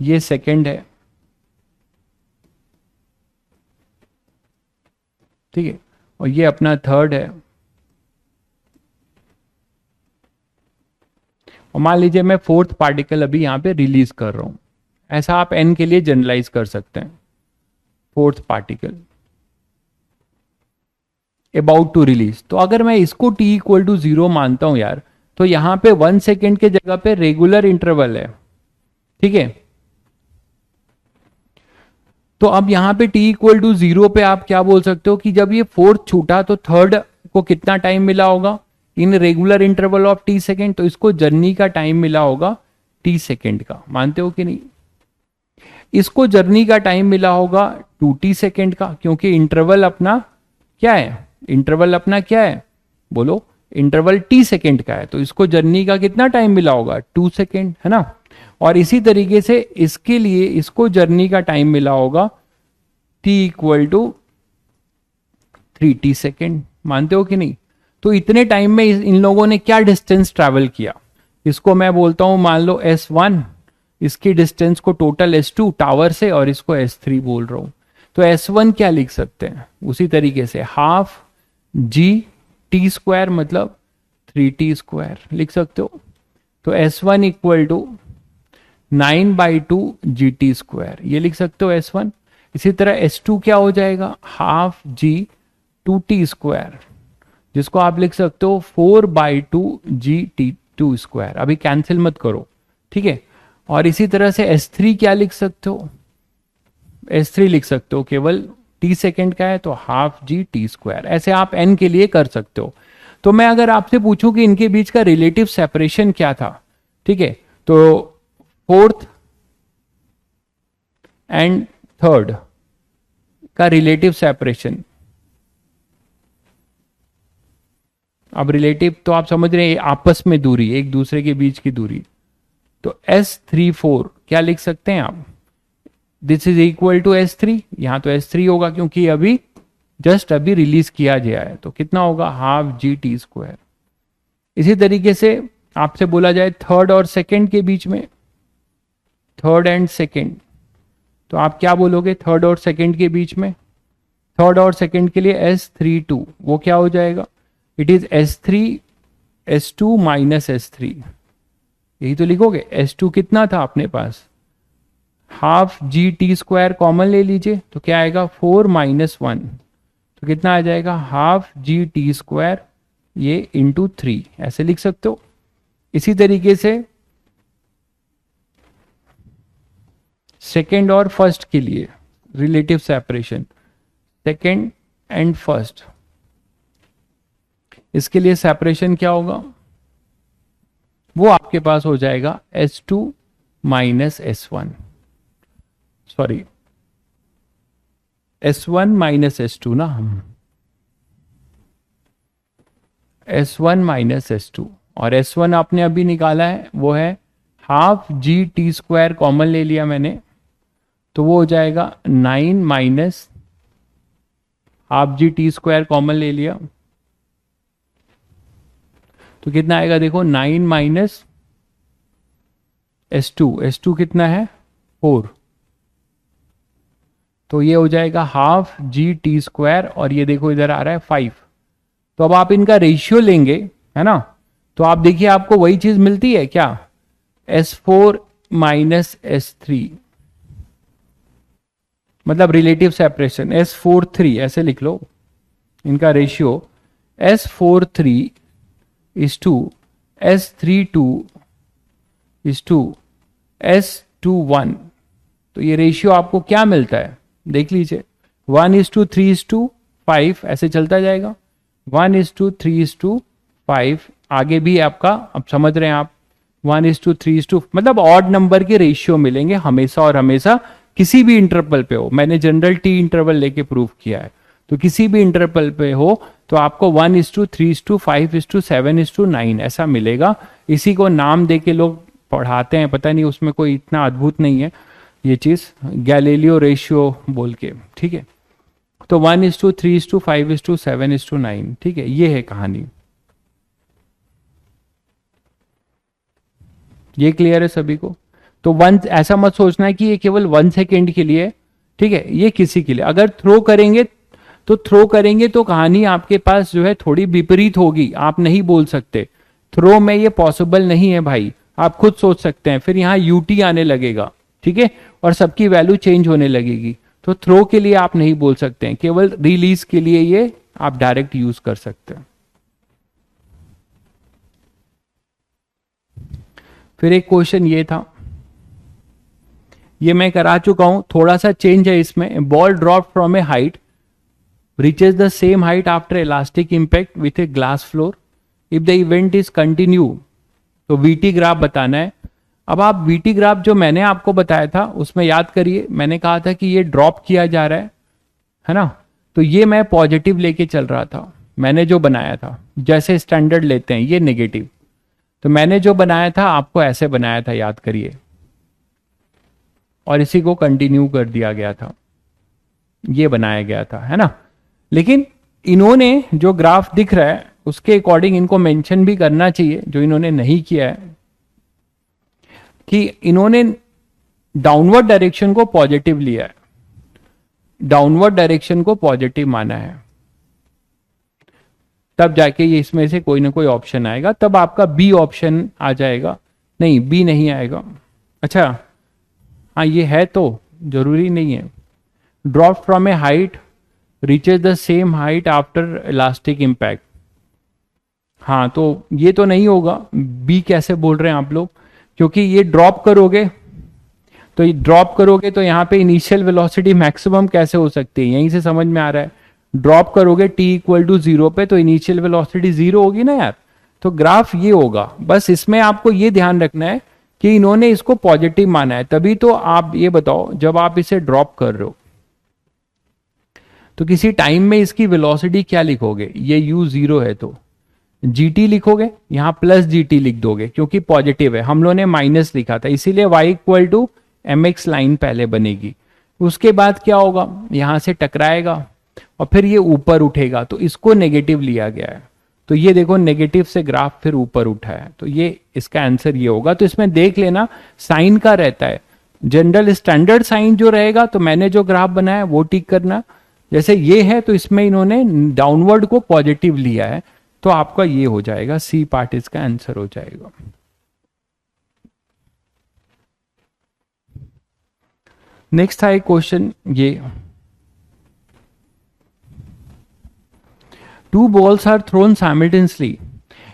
ये सेकंड है, ठीक है, और ये अपना थर्ड है, और मान लीजिए मैं फोर्थ पार्टिकल अभी यहां पे रिलीज कर रहा हूं। ऐसा आप n के लिए जनरलाइज कर सकते हैं। Fourth particle about to release, तो अगर मैं इसको t = 0 मानता हूं यार, तो यहां पे 1 सेकेंड के जगह पे रेगुलर इंटरवल है। ठीक है, तो अब यहाँ पे t इक्वल टू 0 पे आप क्या बोल सकते हो कि जब ये फोर्थ छूटा तो थर्ड को कितना टाइम मिला होगा in regular interval of t second, तो इसको जर्नी का टाइम मिला होगा t सेकेंड का। मानते हो कि नहीं? इसको जर्नी का टाइम मिला होगा 2t सेकेंड का, क्योंकि इंटरवल अपना क्या है, इंटरवल अपना क्या है बोलो, इंटरवल t सेकेंड का है, तो इसको जर्नी का कितना टाइम मिला होगा 2 सेकेंड, है ना। और इसी तरीके से इसके लिए इसको जर्नी का टाइम मिला होगा t equal to 3t second. मानते हो कि नहीं? तो इतने टाइम में इन लोगों ने क्या डिस्टेंस ट्रैवल किया, इसको मैं बोलता हूं मान लो S1, इसकी डिस्टेंस को टोटल S2 टावर से, और इसको S3 बोल रहा हूं। तो S1 क्या लिख सकते हैं उसी तरीके से हाफ GT² मतलब 3T² लिख सकते हो। तो S1 इक्वल टू 9/2 GT², ये लिख सकते हो S1। इसी तरह S2 क्या हो जाएगा, हाफ G2T², जिसको आप लिख सकते हो 4/2 GT2²। अभी कैंसिल मत करो, ठीक है। और इसी तरह से S3 क्या लिख सकते हो, S3 लिख सकते हो केवल t सेकेंड का है तो हाफ GT²। ऐसे आप n के लिए कर सकते हो। तो मैं अगर आपसे पूछूं कि इनके बीच का रिलेटिव सेपरेशन क्या था, ठीक है, तो फोर्थ एंड थर्ड का रिलेटिव सेपरेशन, अब रिलेटिव तो आप समझ रहे हैं आपस में दूरी, एक दूसरे के बीच की दूरी। तो S34 क्या लिख सकते हैं आप, this is equal to S3, यहां तो S3 होगा क्योंकि अभी जस्ट अभी रिलीज किया गया है, तो कितना होगा हाफ GT²। इसी तरीके से आपसे बोला जाए थर्ड और सेकंड के बीच में, थर्ड एंड सेकंड, तो आप क्या बोलोगे थर्ड और सेकंड के बीच में, थर्ड और सेकंड के लिए S32 वो क्या हो जाएगा, it is S2 minus S3, यही तो लिखोगे। S2 कितना था अपने पास, हाफ GT² कॉमन ले लीजिए, तो क्या आएगा 4 - 1, तो कितना आ जाएगा हाफ GT², ये इंटू 3, ऐसे लिख सकते हो। इसी तरीके से सेकेंड और फर्स्ट के लिए relative separation, second and first, इसके लिए सेपरेशन क्या होगा, वो आपके पास हो जाएगा S2 minus S1, sorry S1 minus S2 ना, S1 माइनस S2, और S1 आपने अभी निकाला है वो है हाफ GT² कॉमन ले लिया मैंने, तो वो हो जाएगा 9 माइनस हाफ GT² कॉमन ले लिया, तो कितना आएगा देखो 9 माइनस S2 कितना है 4, तो ये हो जाएगा हाफ GT², और ये देखो इधर आ रहा है 5। तो अब आप इनका रेशियो लेंगे, है ना, तो आप देखिए आपको वही चीज मिलती है क्या, S4 माइनस S3, मतलब रिलेटिव सेपरेशन S43 ऐसे लिख लो, इनका ratio S43 is to S32 is to S21, तो ये रेशियो आपको क्या मिलता है देख लीजिए, 1:3:5 ऐसे चलता जाएगा, 1:3:5, आगे भी आपका, अब समझ रहे हैं आप 1:3, मतलब ऑड नंबर के रेशियो मिलेंगे हमेशा और हमेशा, किसी भी इंटरवल पे हो। मैंने जनरल टी इंटरवल लेके प्रूव किया है, तो किसी भी इंटरवल पे हो तो आपको 1:3:5:7:9 ऐसा मिलेगा। इसी को नाम देके लोग पढ़ाते हैं, पता नहीं उसमें कोई इतना अद्भुत नहीं है ये चीज, गैलीलियो रेशियो बोल के, ठीक है। तो 1:3:5:7:9, ठीक है, ये है कहानी। ये क्लियर है सभी को? तो वन, ऐसा मत सोचना है कि ये केवल 1 सेकेंड के लिए, ठीक है, ये किसी के लिए अगर थ्रो करेंगे तो कहानी आपके पास जो है थोड़ी विपरीत होगी, आप नहीं बोल सकते थ्रो में ये पॉसिबल नहीं है भाई, आप खुद सोच सकते हैं, फिर यहाँ UT आने लगेगा, ठीक है, और सबकी वैल्यू चेंज होने लगेगी, तो थ्रो के लिए आप नहीं बोल सकते हैं, केवल रिलीज के लिए ये आप डायरेक्ट यूज कर सकते हैं। फिर एक क्वेश्चन ये था, ये मैं करा चुका हूं, थोड़ा सा चेंज है इसमें। Ball drop from a height reaches the same height after elastic impact with a glass floor if the event is continue। तो VT ग्राफ बताना है। अब आप VT ग्राफ जो मैंने आपको बताया था उसमें याद करिए, मैंने कहा था कि ये ड्रॉप किया जा रहा है ना। तो ये मैं पॉजिटिव लेके चल रहा था, मैंने जो बनाया था, जैसे स्टैंडर्ड लेते हैं ये नेगेटिव। तो मैंने जो बनाया था आपको ऐसे बनाया था, याद करिए, और इसी को कंटिन्यू कर दिया गया था, ये बनाया गया था, है ना। लेकिन इन्होंने जो ग्राफ दिख रहा है उसके अकॉर्डिंग इनको मेंशन भी करना चाहिए, जो इन्होंने नहीं किया है, कि इन्होंने डाउनवर्ड डायरेक्शन को पॉजिटिव लिया है, डाउनवर्ड डायरेक्शन को पॉजिटिव माना है, तब जाके ये इसमें से कोई ना कोई ऑप्शन आएगा, तब आपका बी ऑप्शन आ जाएगा। नहीं, बी नहीं आएगा। अच्छा हाँ, ये है तो जरूरी नहीं है। Drop from a height reaches the same height after elastic impact. हाँ, तो ये तो नहीं होगा। बी कैसे बोल रहे हैं आप लोग, क्योंकि ये ड्रॉप करोगे तो ये ड्रॉप करोगे तो यहाँ पे इनिशियल वेलोसिटी मैक्सिमम कैसे हो सकती है, यहीं से समझ में आ रहा है। ड्रॉप करोगे t इक्वल टू 0 पे तो इनिशियल वेलोसिटी 0 होगी ना यार। तो ग्राफ ये होगा। बस इसमें आपको ये ध्यान रखना है कि इन्होंने इसको पॉजिटिव माना है, तभी तो आप ये बताओ, जब आप इसे ड्रॉप कर रहे हो तो किसी टाइम में इसकी वेलोसिटी क्या लिखोगे, ये u0 है तो gt लिखोगे, यहां प्लस gt लिख दोगे क्योंकि पॉजिटिव है। हम लोगों ने माइनस लिखा था, इसीलिए y equal to mx line पहले बनेगी। उसके बाद क्या होगा, यहां से टकराएगा और फिर ये ऊपर उठेगा, तो इसको नेगेटिव लिया गया है। तो ये देखो नेगेटिव से ग्राफ फिर ऊपर उठा है, तो ये इसका आंसर ये होगा। तो इसमें देख लेना साइन का रहता है, जनरल स्टैंडर्ड साइन जो रहेगा, तो मैंने जो ग्राफ बनाया वो टिक करना। जैसे ये है तो इसमें इन्होंने डाउनवर्ड को पॉजिटिव लिया है, तो आपका ये हो जाएगा, सी पार्ट इसका आंसर हो जाएगा। नेक्स्ट था एक क्वेश्चन ये, two balls are thrown simultaneously,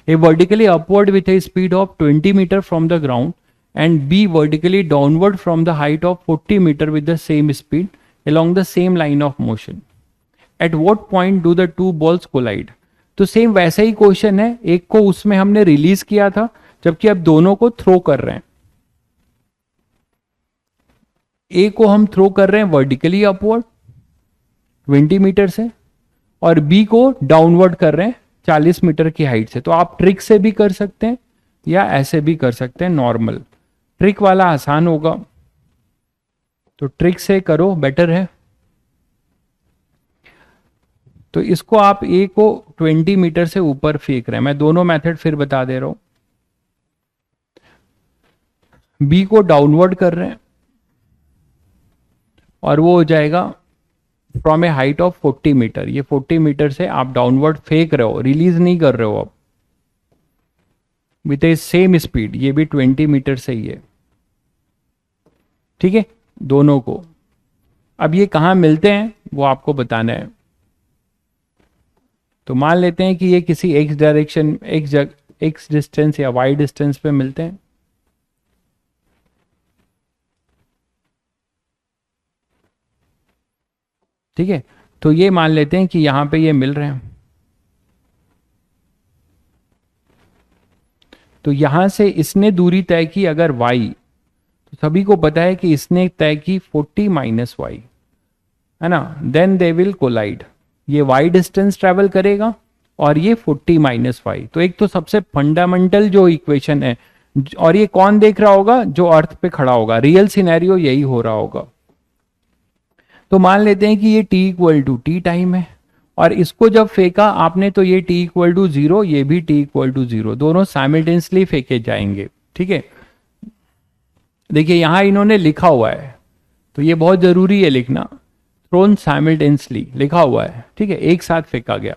a vertically upward with a speed of 20 meter from the ground and B vertically downward from the height of 40 meter with the same speed along the same line of motion. At what point do the two balls collide? तो same वैसा ही question है, एक को उसमें हमने release किया था, जबकि अब दोनों को थ्रो कर रहे हैं। ए को हम थ्रो कर रहे हैं वर्टिकली अपवर्ड 20 मीटर से, और बी को डाउनवर्ड कर रहे हैं 40 मीटर की हाइट से। तो आप ट्रिक से भी कर सकते हैं या ऐसे भी कर सकते हैं नॉर्मल। ट्रिक वाला आसान होगा, तो ट्रिक से करो, बेटर है। तो इसको आप ए को 20 मीटर से ऊपर फेंक रहे हैं, मैं दोनों मेथड फिर बता दे रहा हूं। बी को डाउनवर्ड कर रहे हैं और वो हो जाएगा from a height of 40 metre. ये 40 मीटर से आप डाउनवर्ड फेंक रहे हो, रिलीज नहीं कर रहे हो आप, विथ ए सेम स्पीड। ये भी 20 मीटर से ही है, ठीक है, दोनों को। अब ये कहां मिलते हैं वो आपको बताना है। तो मान लेते हैं कि ये किसी एक्स डायरेक्शन, एक्स डिस्टेंस या वाई डिस्टेंस पे मिलते हैं। ठीक है, तो ये मान लेते हैं कि यहां पे ये मिल रहे हैं। तो यहां से इसने दूरी तय की अगर y, तो सभी को पता है कि इसने तय की 40 माइनस वाई, है ना, देन दे विल कोलाइड। ये y डिस्टेंस ट्रेवल करेगा और ये 40 माइनस वाई। तो एक तो सबसे फंडामेंटल जो इक्वेशन है, और ये कौन देख रहा होगा, जो अर्थ पे खड़ा होगा, रियल सिनेरियो यही हो रहा होगा। तो मान लेते हैं कि ये t equal to t time है, और इसको जब फेंका आपने तो ये t इक्वल टू 0, ये भी t इक्वल टू 0, दोनों साइमल्टेनियसली फेंके जाएंगे। ठीक है, देखिए यहां इन्होंने लिखा हुआ है, तो ये बहुत जरूरी है लिखना, थ्रोन साइमल्टेनियसली लिखा हुआ है, ठीक है, एक साथ फेंका गया।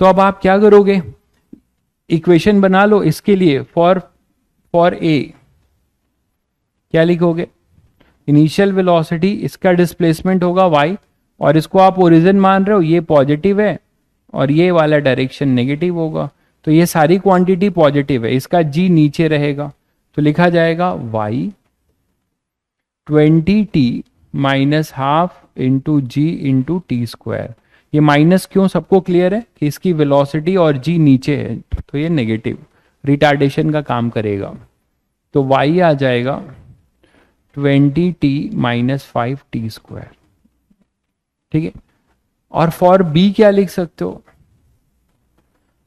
तो अब आप क्या करोगे, इक्वेशन बना लो इसके लिए। फॉर ए क्या लिखोगे, इनिशियल वेलोसिटी, इसका डिस्प्लेसमेंट होगा y, और इसको आप ओरिजिन मान रहे हो, ये पॉजिटिव है और ये वाला डायरेक्शन नेगेटिव होगा। तो ये सारी क्वांटिटी पॉजिटिव है, इसका g नीचे रहेगा, तो लिखा जाएगा y 20t minus half into g into t square. ये माइनस क्यों, सबको क्लियर है कि इसकी वेलोसिटी और जी नीचे है तो ये नेगेटिव रिटार्डेशन का काम करेगा। तो y आ जाएगा 20t माइनस 5t स्क्वायर। ठीक है, और फॉर b क्या लिख सकते हो,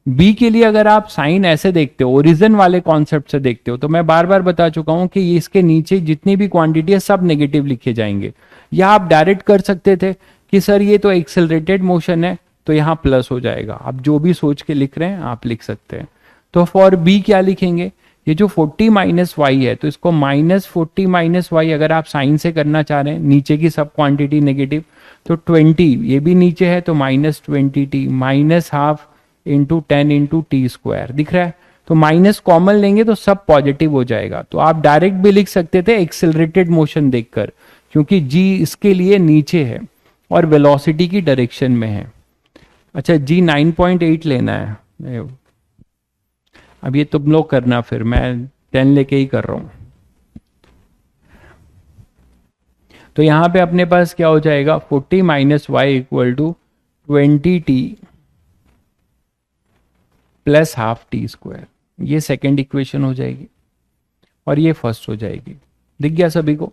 b के लिए अगर आप साइन ऐसे देखते हो, ओरिजिन वाले कॉन्सेप्ट से देखते हो, तो मैं बार बार बता चुका हूं कि इसके नीचे जितनी भी क्वांटिटी है सब नेगेटिव लिखे जाएंगे। या आप डायरेक्ट कर सकते थे कि सर ये तो एक्सेलरेटेड मोशन है तो यहाँ प्लस हो जाएगा। आप जो भी सोच के लिख रहे हैं आप लिख सकते हैं। तो फॉर बी क्या लिखेंगे, ये जो 40 माइनस वाई है तो इसको माइनस 40 माइनस वाई अगर आप साइन से करना चाह रहे हैं, नीचे की सब क्वांटिटी नेगेटिव, तो 20 ये भी नीचे है तो minus 20t minus half into 10 into t square दिख रहा है। तो माइनस कॉमन लेंगे तो सब पॉजिटिव हो जाएगा। तो आप डायरेक्ट भी लिख सकते थे एक्सेलरेटेड मोशन देखकर, क्योंकि जी इसके लिए नीचे है और वेलोसिटी की डायरेक्शन में है। अच्छा जी 9.8 लेना है, अब ये तुम लोग करना, फिर मैं 10 लेके ही कर रहा हूं। तो यहां पे अपने पास क्या हो जाएगा, 40 minus y equal to 20t plus half t square. ये सेकेंड इक्वेशन हो जाएगी और ये फर्स्ट हो जाएगी। दिख गया सभी को।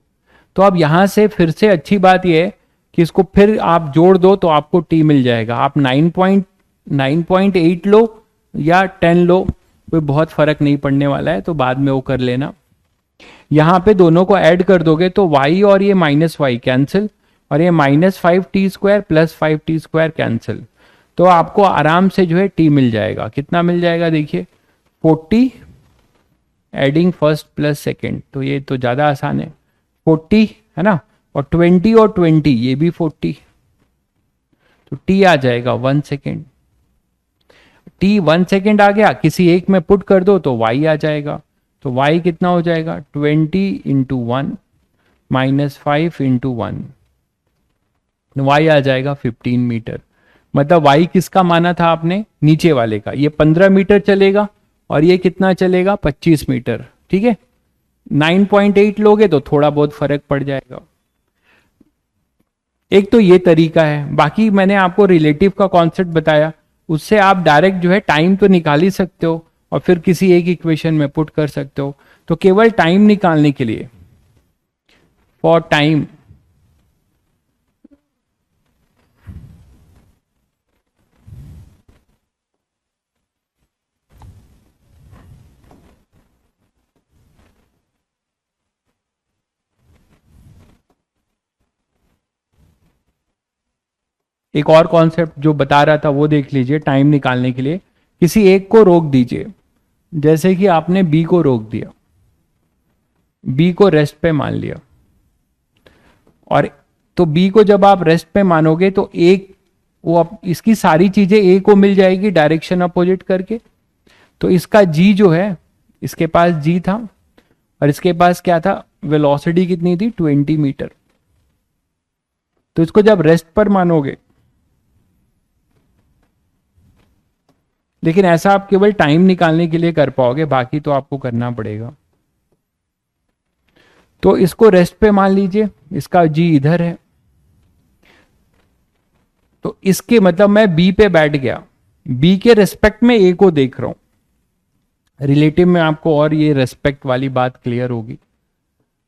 तो अब यहां से फिर से अच्छी बात यह है कि इसको फिर आप जोड़ दो तो आपको टी मिल जाएगा। आप 9.8 लो या 10 लो, कोई बहुत फर्क नहीं पड़ने वाला है, तो बाद में वो कर लेना। यहां पे दोनों को ऐड कर दोगे तो y और ये माइनस वाई कैंसिल, और ये minus 5t square plus 5t square cancel. तो आपको आराम से जो है t मिल जाएगा। कितना मिल जाएगा देखिए, 40 एडिंग फर्स्ट प्लस सेकेंड, तो ये तो ज्यादा आसान है, 40 है ना, और 20 और 20 ये भी 40, तो t आ जाएगा 1 सेकेंड। t 1 सेकेंड आ गया, किसी एक में पुट कर दो तो y आ जाएगा। तो y कितना हो जाएगा, 20 इंटू 1 माइनस 5 इंटू 1, y आ जाएगा 15 मीटर। मतलब y किसका माना था आपने, नीचे वाले का। ये 15 मीटर चलेगा और ये कितना चलेगा, 25 मीटर। ठीक है, 9.8 लोगे तो थोड़ा बहुत फर्क पड़ जाएगा। एक तो ये तरीका है, बाकी मैंने आपको रिलेटिव का कॉन्सेप्ट बताया, उससे आप डायरेक्ट जो है टाइम तो निकाल ही सकते हो और फिर किसी एक इक्वेशन में पुट कर सकते हो। तो केवल टाइम निकालने के लिए, फॉर टाइम, एक और कॉन्सेप्ट जो बता रहा था वो देख लीजिए। टाइम निकालने के लिए किसी एक को रोक दीजिए, जैसे कि आपने बी को रोक दिया, बी को रेस्ट पे मान लिया, और तो बी को जब आप रेस्ट पे मानोगे तो एक वो इसकी सारी चीजें ए को मिल जाएगी डायरेक्शन अपोजिट करके। तो इसका जी जो है, इसके पास जी था और इसके पास क्या था, वेलोसिटी कितनी थी, 20 मीटर। तो इसको जब रेस्ट पर मानोगे, लेकिन ऐसा आप केवल टाइम निकालने के लिए कर पाओगे, बाकी तो आपको करना पड़ेगा। तो इसको रेस्ट पे मान लीजिए, इसका जी इधर है, तो इसके मतलब मैं बी पे बैठ गया, बी के रेस्पेक्ट में ए को देख रहा हूं। रिलेटिव में आपको और ये रेस्पेक्ट वाली बात क्लियर होगी।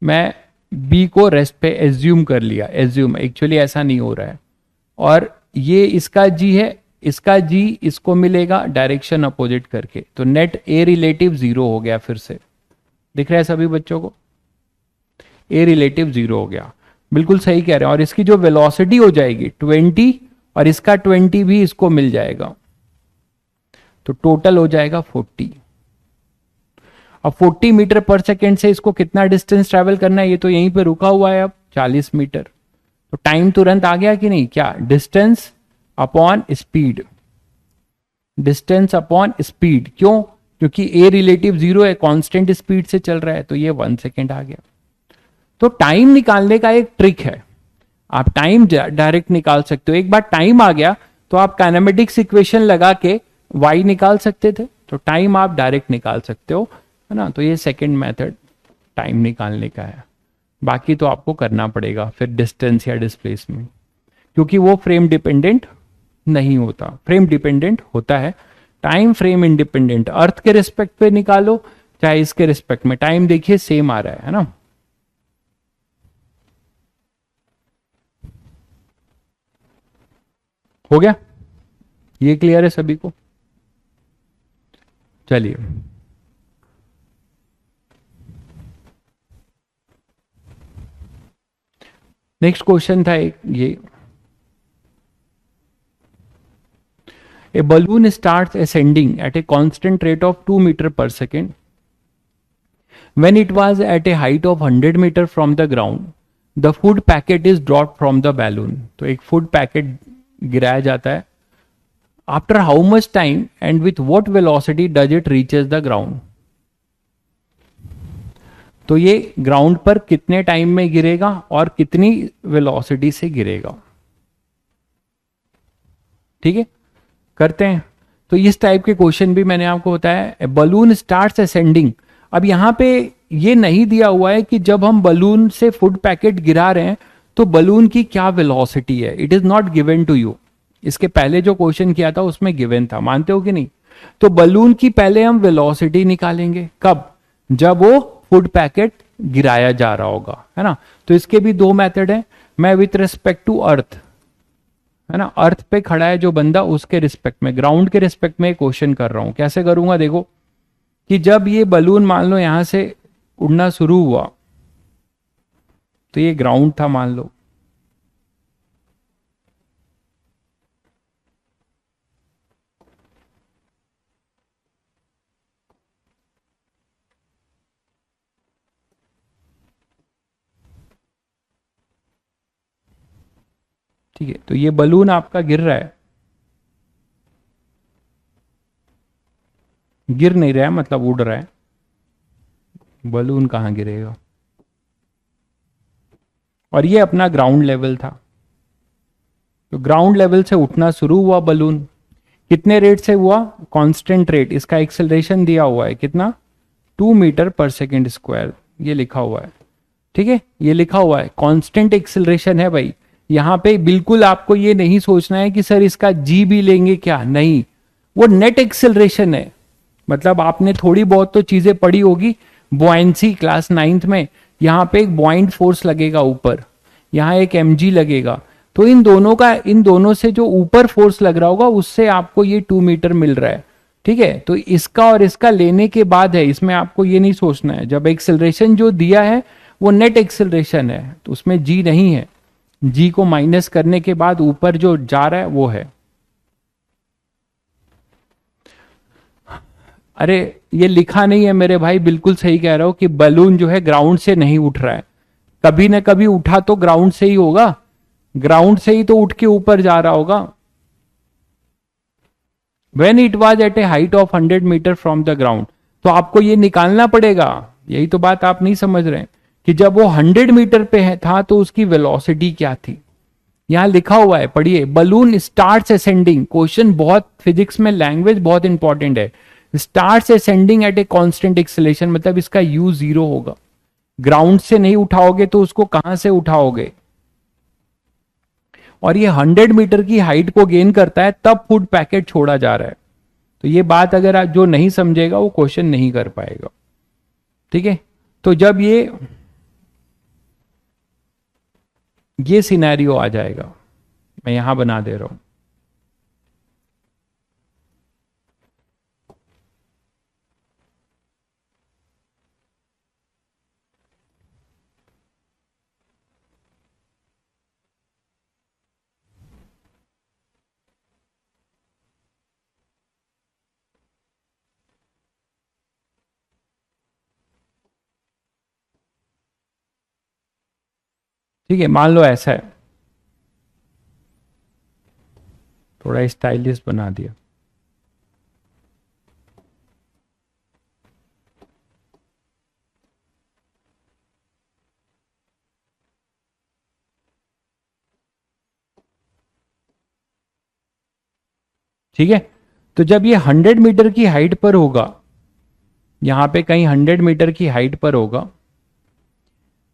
मैं बी को रेस्ट पे एज्यूम कर लिया, एज्यूम एक्चुअली ऐसा नहीं हो रहा है, और ये इसका जी है, इसका जी इसको मिलेगा डायरेक्शन अपोजिट करके, तो नेट ए रिलेटिव 0 हो गया। फिर से दिख रहा है सभी बच्चों को, ए रिलेटिव 0 हो गया, बिल्कुल सही कह रहे हैं। और इसकी जो वेलोसिटी हो जाएगी 20 और इसका 20 भी इसको मिल जाएगा, तो टोटल हो जाएगा 40। अब 40 मीटर पर सेकेंड से इसको कितना डिस्टेंस ट्रैवल करना है, ये तो यहीं पे रुका हुआ है अब 40 मीटर। तो टाइम तुरंत आ गया कि नहीं, क्या, distance upon speed, distance upon speed. क्यों, क्योंकि ए रिलेटिव 0 है, कांस्टेंट स्पीड से चल रहा है, तो ये 1 सेकेंड आ गया। तो टाइम निकालने का एक ट्रिक है, आप टाइम डायरेक्ट निकाल सकते हो। एक बार टाइम आ गया तो आप काइनेमेटिक्स इक्वेशन लगा के y निकाल सकते थे, तो टाइम आप डायरेक्ट निकाल सकते हो, है ना। तो ये सेकंड मेथड टाइम निकालने का है। बाकी तो आपको करना पड़ेगा फिर डिस्टेंस या डिस्प्लेसमेंट, क्योंकि वो फ्रेम डिपेंडेंट नहीं होता, फ्रेम डिपेंडेंट होता है, टाइम फ्रेम इंडिपेंडेंट। अर्थ के रिस्पेक्ट पे निकालो चाहे इसके रिस्पेक्ट में, टाइम देखिए सेम आ रहा है ना। हो गया, ये क्लियर है सभी को? चलिए नेक्स्ट क्वेश्चन था एक ये, a balloon starts ascending at a constant rate of 2 metre per second when it was at a height of 100 meter from the ground the food packet is dropped from the balloon। तो एक food packet गिराया जाता है, after how much time and with what velocity does it reaches the ground. तो ये ground पर कितने time में गिरेगा और कितनी वेलोसिटी से गिरेगा, ठीक है करते हैं। तो इस टाइप के क्वेश्चन भी मैंने आपको बताया। बलून स्टार्ट्स असेंडिंग, अब यहां पे ये नहीं दिया हुआ है कि जब हम बलून से फूड पैकेट गिरा रहे हैं तो बलून की क्या वेलोसिटी है, it is not given to you. इसके पहले जो क्वेश्चन किया था उसमें गिवन था, मानते हो कि नहीं? तो बलून की पहले हम वेलोसिटी निकालेंगे, कब? जब वो फूड पैकेट गिराया जा रहा होगा, है ना। तो इसके भी दो मेथड है। मैं विथ रिस्पेक्ट टू अर्थ, है ना, अर्थ पे खड़ा है जो बंदा, उसके रिस्पेक्ट में, ग्राउंड के रिस्पेक्ट में क्वेश्चन कर रहा हूं। कैसे करूंगा देखो, कि जब ये बलून मान लो यहां से उड़ना शुरू हुआ तो ये ग्राउंड था मान लो, ठीक है। तो ये बलून आपका गिर रहा है, गिर नहीं रहा है मतलब उड़ रहा है। बलून कहां गिरेगा? और ये अपना ग्राउंड लेवल था, तो ग्राउंड लेवल से उठना शुरू हुआ बलून, कितने रेट से हुआ? Constant rate. इसका एक्सेलरेशन दिया हुआ है कितना? 2 मीटर पर सेकेंड स्क्वायर, ये लिखा हुआ है, ठीक है, ये लिखा हुआ है कांस्टेंट एक्सेलरेशन है भाई। यहां पे बिल्कुल आपको ये नहीं सोचना है कि सर इसका जी भी लेंगे क्या, नहीं, वो नेट एक्सेलरेशन है। मतलब आपने थोड़ी बहुत तो चीजें पढ़ी होगी, बॉयंसी क्लास 9th में, यहां पे एक बॉइंट फोर्स लगेगा ऊपर, यहां एक mg लगेगा, तो इन दोनों का, इन दोनों से जो ऊपर फोर्स लग रहा होगा उससे आपको ये 2 मीटर मिल रहा है, ठीक है। तो इसका और इसका लेने के बाद है, इसमें आपको ये नहीं सोचना है। जब एक्सेलरेशन जो दिया है वो नेट एक्सेलरेशन है, तो उसमें जी नहीं है, जी को माइनस करने के बाद ऊपर जो जा रहा है वो है। अरे ये लिखा नहीं है मेरे भाई, बिल्कुल सही कह रहा हो कि बलून जो है ग्राउंड से नहीं उठ रहा है, कभी ना कभी उठा तो ग्राउंड से ही होगा, ग्राउंड से ही तो उठ के ऊपर जा रहा होगा। When it was at a height of 100 metre from the ground, तो आपको ये निकालना पड़ेगा, यही तो बात आप नहीं समझ रहे हैं, कि जब वो 100 मीटर पे है था तो उसकी वेलोसिटी क्या थी। यहां लिखा हुआ है, पढ़िए, बलून स्टार्ट्स असेंडिंग, क्वेश्चन बहुत, फिजिक्स में लैंग्वेज बहुत इंपॉर्टेंट है। Starts ascending at a constant acceleration, मतलब इसका यू 0 होगा। ग्राउंड से नहीं उठाओगे तो उसको कहां से उठाओगे? और ये 100 मीटर की हाइट को गेन करता है तब फूड पैकेट छोड़ा जा रहा है। तो ये बात अगर आप जो नहीं समझेगा वो क्वेश्चन नहीं कर पाएगा, ठीक है। तो जब ये सिनेरियो आ जाएगा, मैं यहां बना दे रहा हूं, ठीक है। मान लो ऐसा है, थोड़ा स्टाइलिश बना दिया, ठीक है। तो जब ये 100 मीटर की हाइट पर होगा, यहां पे कहीं 100 मीटर की हाइट पर होगा,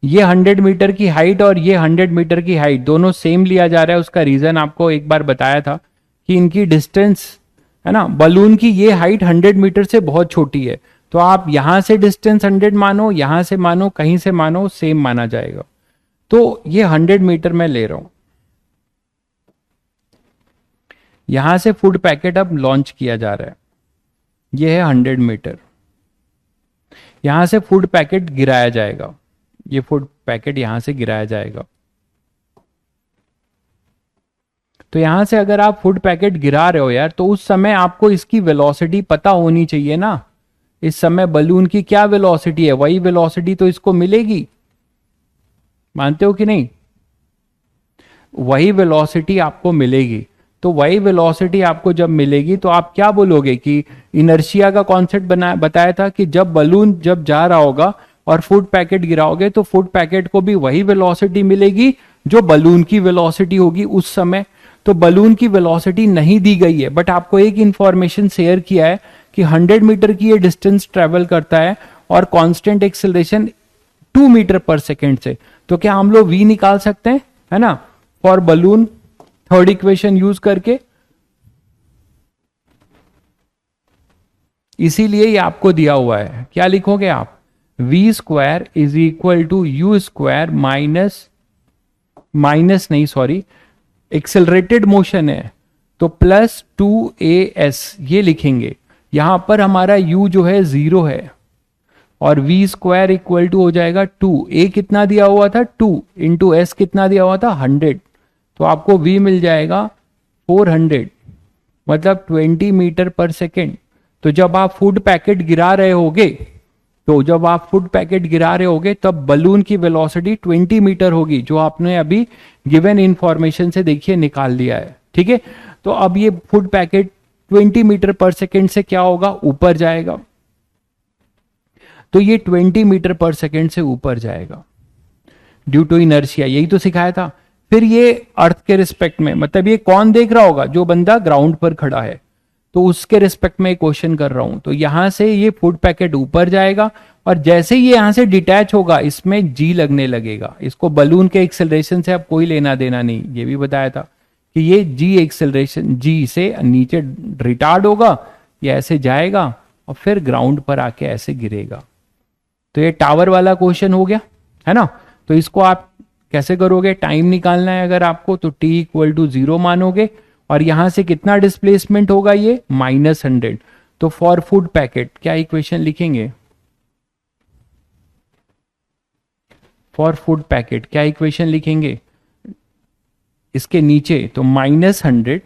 ये 100 मीटर की हाइट और ये 100 मीटर की हाइट दोनों सेम लिया जा रहा है। उसका रीजन आपको एक बार बताया था कि इनकी डिस्टेंस है ना, बलून की ये हाइट 100 मीटर से बहुत छोटी है, तो आप यहां से डिस्टेंस 100 मानो, यहां से मानो, कहीं से मानो, सेम माना जाएगा। तो ये 100 मीटर मैं ले रहा हूं, यहां से फूड पैकेट अब लॉन्च किया जा रहा है, ये है 100 मीटर। यहां से फूड पैकेट गिराया जाएगा, ये फूड पैकेट यहां से गिराया जाएगा। तो यहां से अगर आप फूड पैकेट गिरा रहे हो यार, तो उस समय आपको इसकी वेलोसिटी पता होनी चाहिए ना। इस समय बलून की क्या वेलोसिटी है, वही वेलोसिटी तो इसको मिलेगी, मानते हो कि नहीं? वही वेलोसिटी आपको मिलेगी। तो वही वेलोसिटी आपको जब मिलेगी तो आप क्या बोलोगे कि इनर्शिया का कॉन्सेप्ट बताया था कि जब बलून जब जा रहा होगा और फूड पैकेट गिराओगे तो फूड पैकेट को भी वही वेलोसिटी मिलेगी जो बलून की वेलोसिटी होगी उस समय। तो बलून की वेलोसिटी नहीं दी गई है, बट आपको एक इंफॉर्मेशन शेयर किया है कि 100 मीटर की ये डिस्टेंस ट्रेवल करता है और constant acceleration 2 metre per second से। तो क्या हम लोग v निकाल सकते हैं, है ना, for balloon, third equation use करके। इसीलिए ये आपको दिया हुआ है, क्या लिखोगे आप, v square is equal to u square minus नहीं सॉरी, एक्सेलरेटेड मोशन है तो प्लस 2as ये लिखेंगे। यहां पर हमारा u जो है 0 है और v स्क्वायर इक्वल टू हो जाएगा 2, a कितना दिया हुआ था 2 इंटू एस कितना दिया हुआ था 100, तो आपको v मिल जाएगा 400, मतलब 20 मीटर पर सेकेंड। तो जब आप फूड पैकेट गिरा रहे होगे, तब बलून की वेलोसिटी 20 मीटर होगी, जो आपने अभी गिवन इंफॉर्मेशन से देखिए निकाल लिया है, ठीक है। तो अब ये food packet 20 metre per second से क्या होगा, ऊपर जाएगा। तो ये 20 मीटर पर सेकेंड से ऊपर जाएगा ड्यू टू इनर्शिया, यही तो सिखाया था। फिर ये अर्थ के रिस्पेक्ट में, मतलब ये कौन देख रहा होगा, जो बंदा ग्राउंड पर खड़ा है, तो उसके रिस्पेक्ट में क्वेश्चन कर रहा हूं। तो यहां से ये फूड पैकेट ऊपर जाएगा और जैसे ही यहां से डिटैच होगा इसमें जी लगने लगेगा। इसको बलून के एक्सेलरेशन से अब कोई लेना देना नहीं, ये भी बताया था कि ये जी एक्सेलरेशन, जी से नीचे रिटार्ड होगा, ये ऐसे जाएगा और फिर ग्राउंड पर आके ऐसे गिरेगा। तो ये टावर वाला क्वेश्चन हो गया, है ना। तो इसको आप कैसे करोगे, टाइम निकालना है अगर आपको, तो t इक्वल टू 0 मानोगे और यहां से कितना डिस्प्लेसमेंट होगा, ये -100। तो फॉर फूड पैकेट क्या इक्वेशन लिखेंगे, फॉर फूड पैकेट क्या इक्वेशन लिखेंगे इसके नीचे, तो -100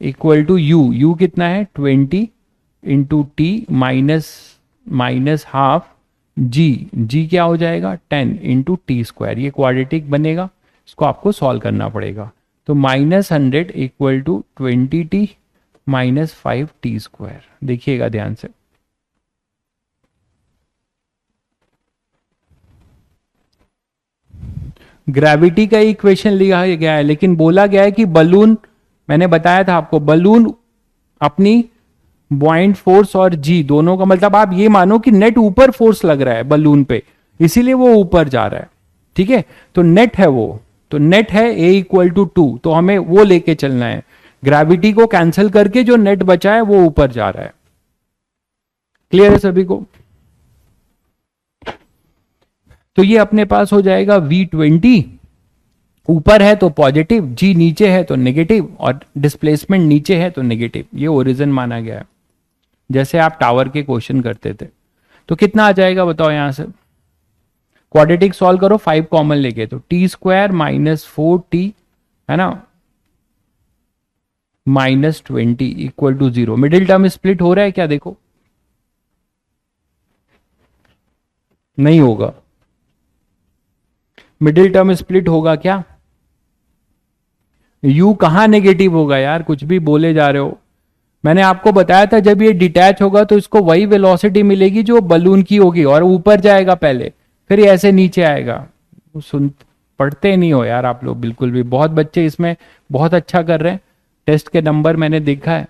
इक्वल टू यू कितना है 20 इंटू टी माइनस हाफ जी क्या हो जाएगा 10 इंटू टी स्क्वायर, ये क्वाड्रेटिक बनेगा, इसको आपको सॉल्व करना पड़ेगा। तो -100 equal to 20t minus 5t square, देखिएगा ध्यान से। ग्रेविटी का इक्वेशन लिखा गया है, लेकिन बोला गया है कि बलून, मैंने बताया था आपको, बलून अपनी बॉइंट फोर्स और जी दोनों का, मतलब आप ये मानो कि नेट ऊपर फोर्स लग रहा है बलून पे, इसीलिए वो ऊपर जा रहा है, ठीक है। तो नेट है वो, तो नेट है a इक्वल टू 2, तो हमें वो लेके चलना है। ग्रेविटी को कैंसिल करके जो नेट बचा है वो ऊपर जा रहा है। क्लियर है सभी को? तो ये अपने पास हो जाएगा V20, ऊपर है तो पॉजिटिव, जी नीचे है तो नेगेटिव, और डिस्प्लेसमेंट नीचे है तो नेगेटिव, ये ओरिजिन माना गया है, जैसे आप टावर के क्वेश्चन करते थे। तो कितना आ जाएगा बताओ, यहां से क्वाड्रेटिक सॉल्व करो, 5 कॉमन लेके, तो टी स्क्वायर माइनस 4t, है ना, -20 equal to 0। Middle term split हो रहा है क्या, देखो नहीं होगा, मिडिल टर्म स्प्लिट होगा क्या, u कहां नेगेटिव होगा यार, कुछ भी बोले जा रहे हो। मैंने आपको बताया था जब ये डिटैच होगा तो इसको वही वेलोसिटी मिलेगी जो बलून की होगी, और ऊपर जाएगा पहले, फिर ऐसे नीचे आएगा। सुन, पढ़ते नहीं हो यार आप लोग बिल्कुल भी। बहुत बच्चे इसमें बहुत अच्छा कर रहे हैं, टेस्ट के नंबर मैंने देखा है,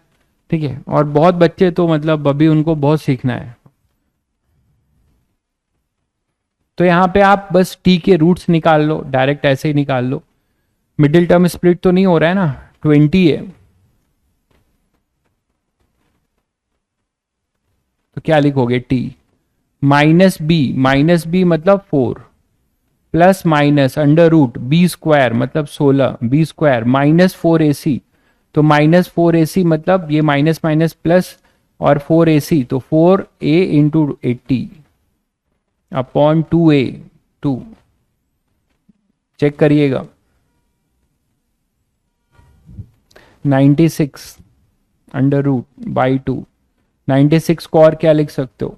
ठीक है, और बहुत बच्चे तो मतलब अभी उनको बहुत सीखना है। तो यहाँ पे आप बस टी के रूट्स निकाल लो, डायरेक्ट ऐसे ही निकाल लो। मिडिल टर्म स्प्लिट तो नहीं हो रहा है ना, 20 है, तो क्या लिखोगे, टी माइनस बी मतलब 4 plus minus under root b square मतलब 16, बी स्क्वायर माइनस 4ac, तो माइनस 4ac मतलब ये माइनस माइनस प्लस और 4ac, तो 4a into 80 upon 2a, 2 check करिएगा, 96 अंडर रूट बाई 2। 96 को और क्या लिख सकते हो,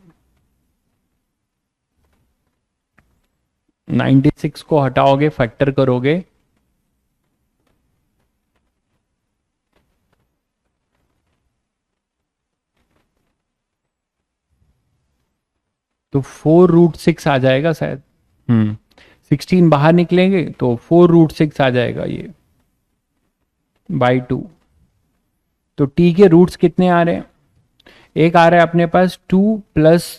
96 को हटाओगे, फैक्टर करोगे, तो 4√6 आ जाएगा शायद। 16 बाहर निकलेंगे तो 4√6 आ जाएगा ये बाई 2। तो टी के रूट्स कितने आ रहे हैं, एक आ रहा है अपने पास 2 प्लस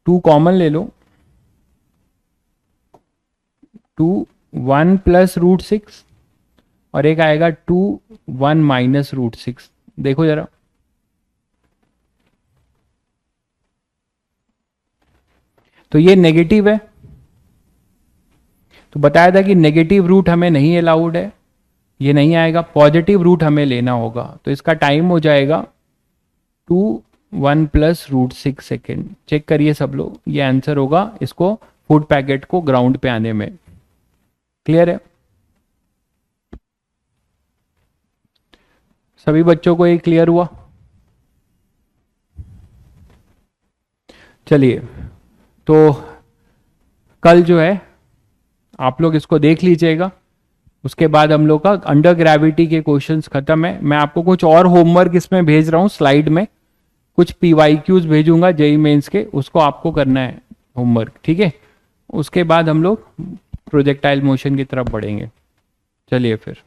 2 कॉमन ले लो, 2 1 प्लस √6, और एक आएगा 2 1 माइनस √6। देखो जरा, तो ये नेगेटिव है, तो बताया था कि नेगेटिव रूट हमें नहीं अलाउड है, ये नहीं आएगा, पॉजिटिव रूट हमें लेना होगा, तो इसका टाइम हो जाएगा 2 1 प्लस √6 सेकेंड। चेक करिए सब लोग, ये आंसर होगा इसको फूड पैकेट को ग्राउंड पे आने में। क्लियर है सभी बच्चों को, ये क्लियर हुआ। चलिए, तो कल जो है आप लोग इसको देख लीजिएगा, उसके बाद हम लोग का अंडर ग्रेविटी के क्वेश्चंस खत्म है। मैं आपको कुछ और होमवर्क इसमें भेज रहा हूँ, स्लाइड में कुछ पीवाईक्यूज भेजूंगा जेई मेंस के, उसको आपको करना है होमवर्क, ठीक है। उसके बाद हम लोग प्रोजेक्टाइल मोशन की तरफ बढ़ेंगे। चलिए फिर।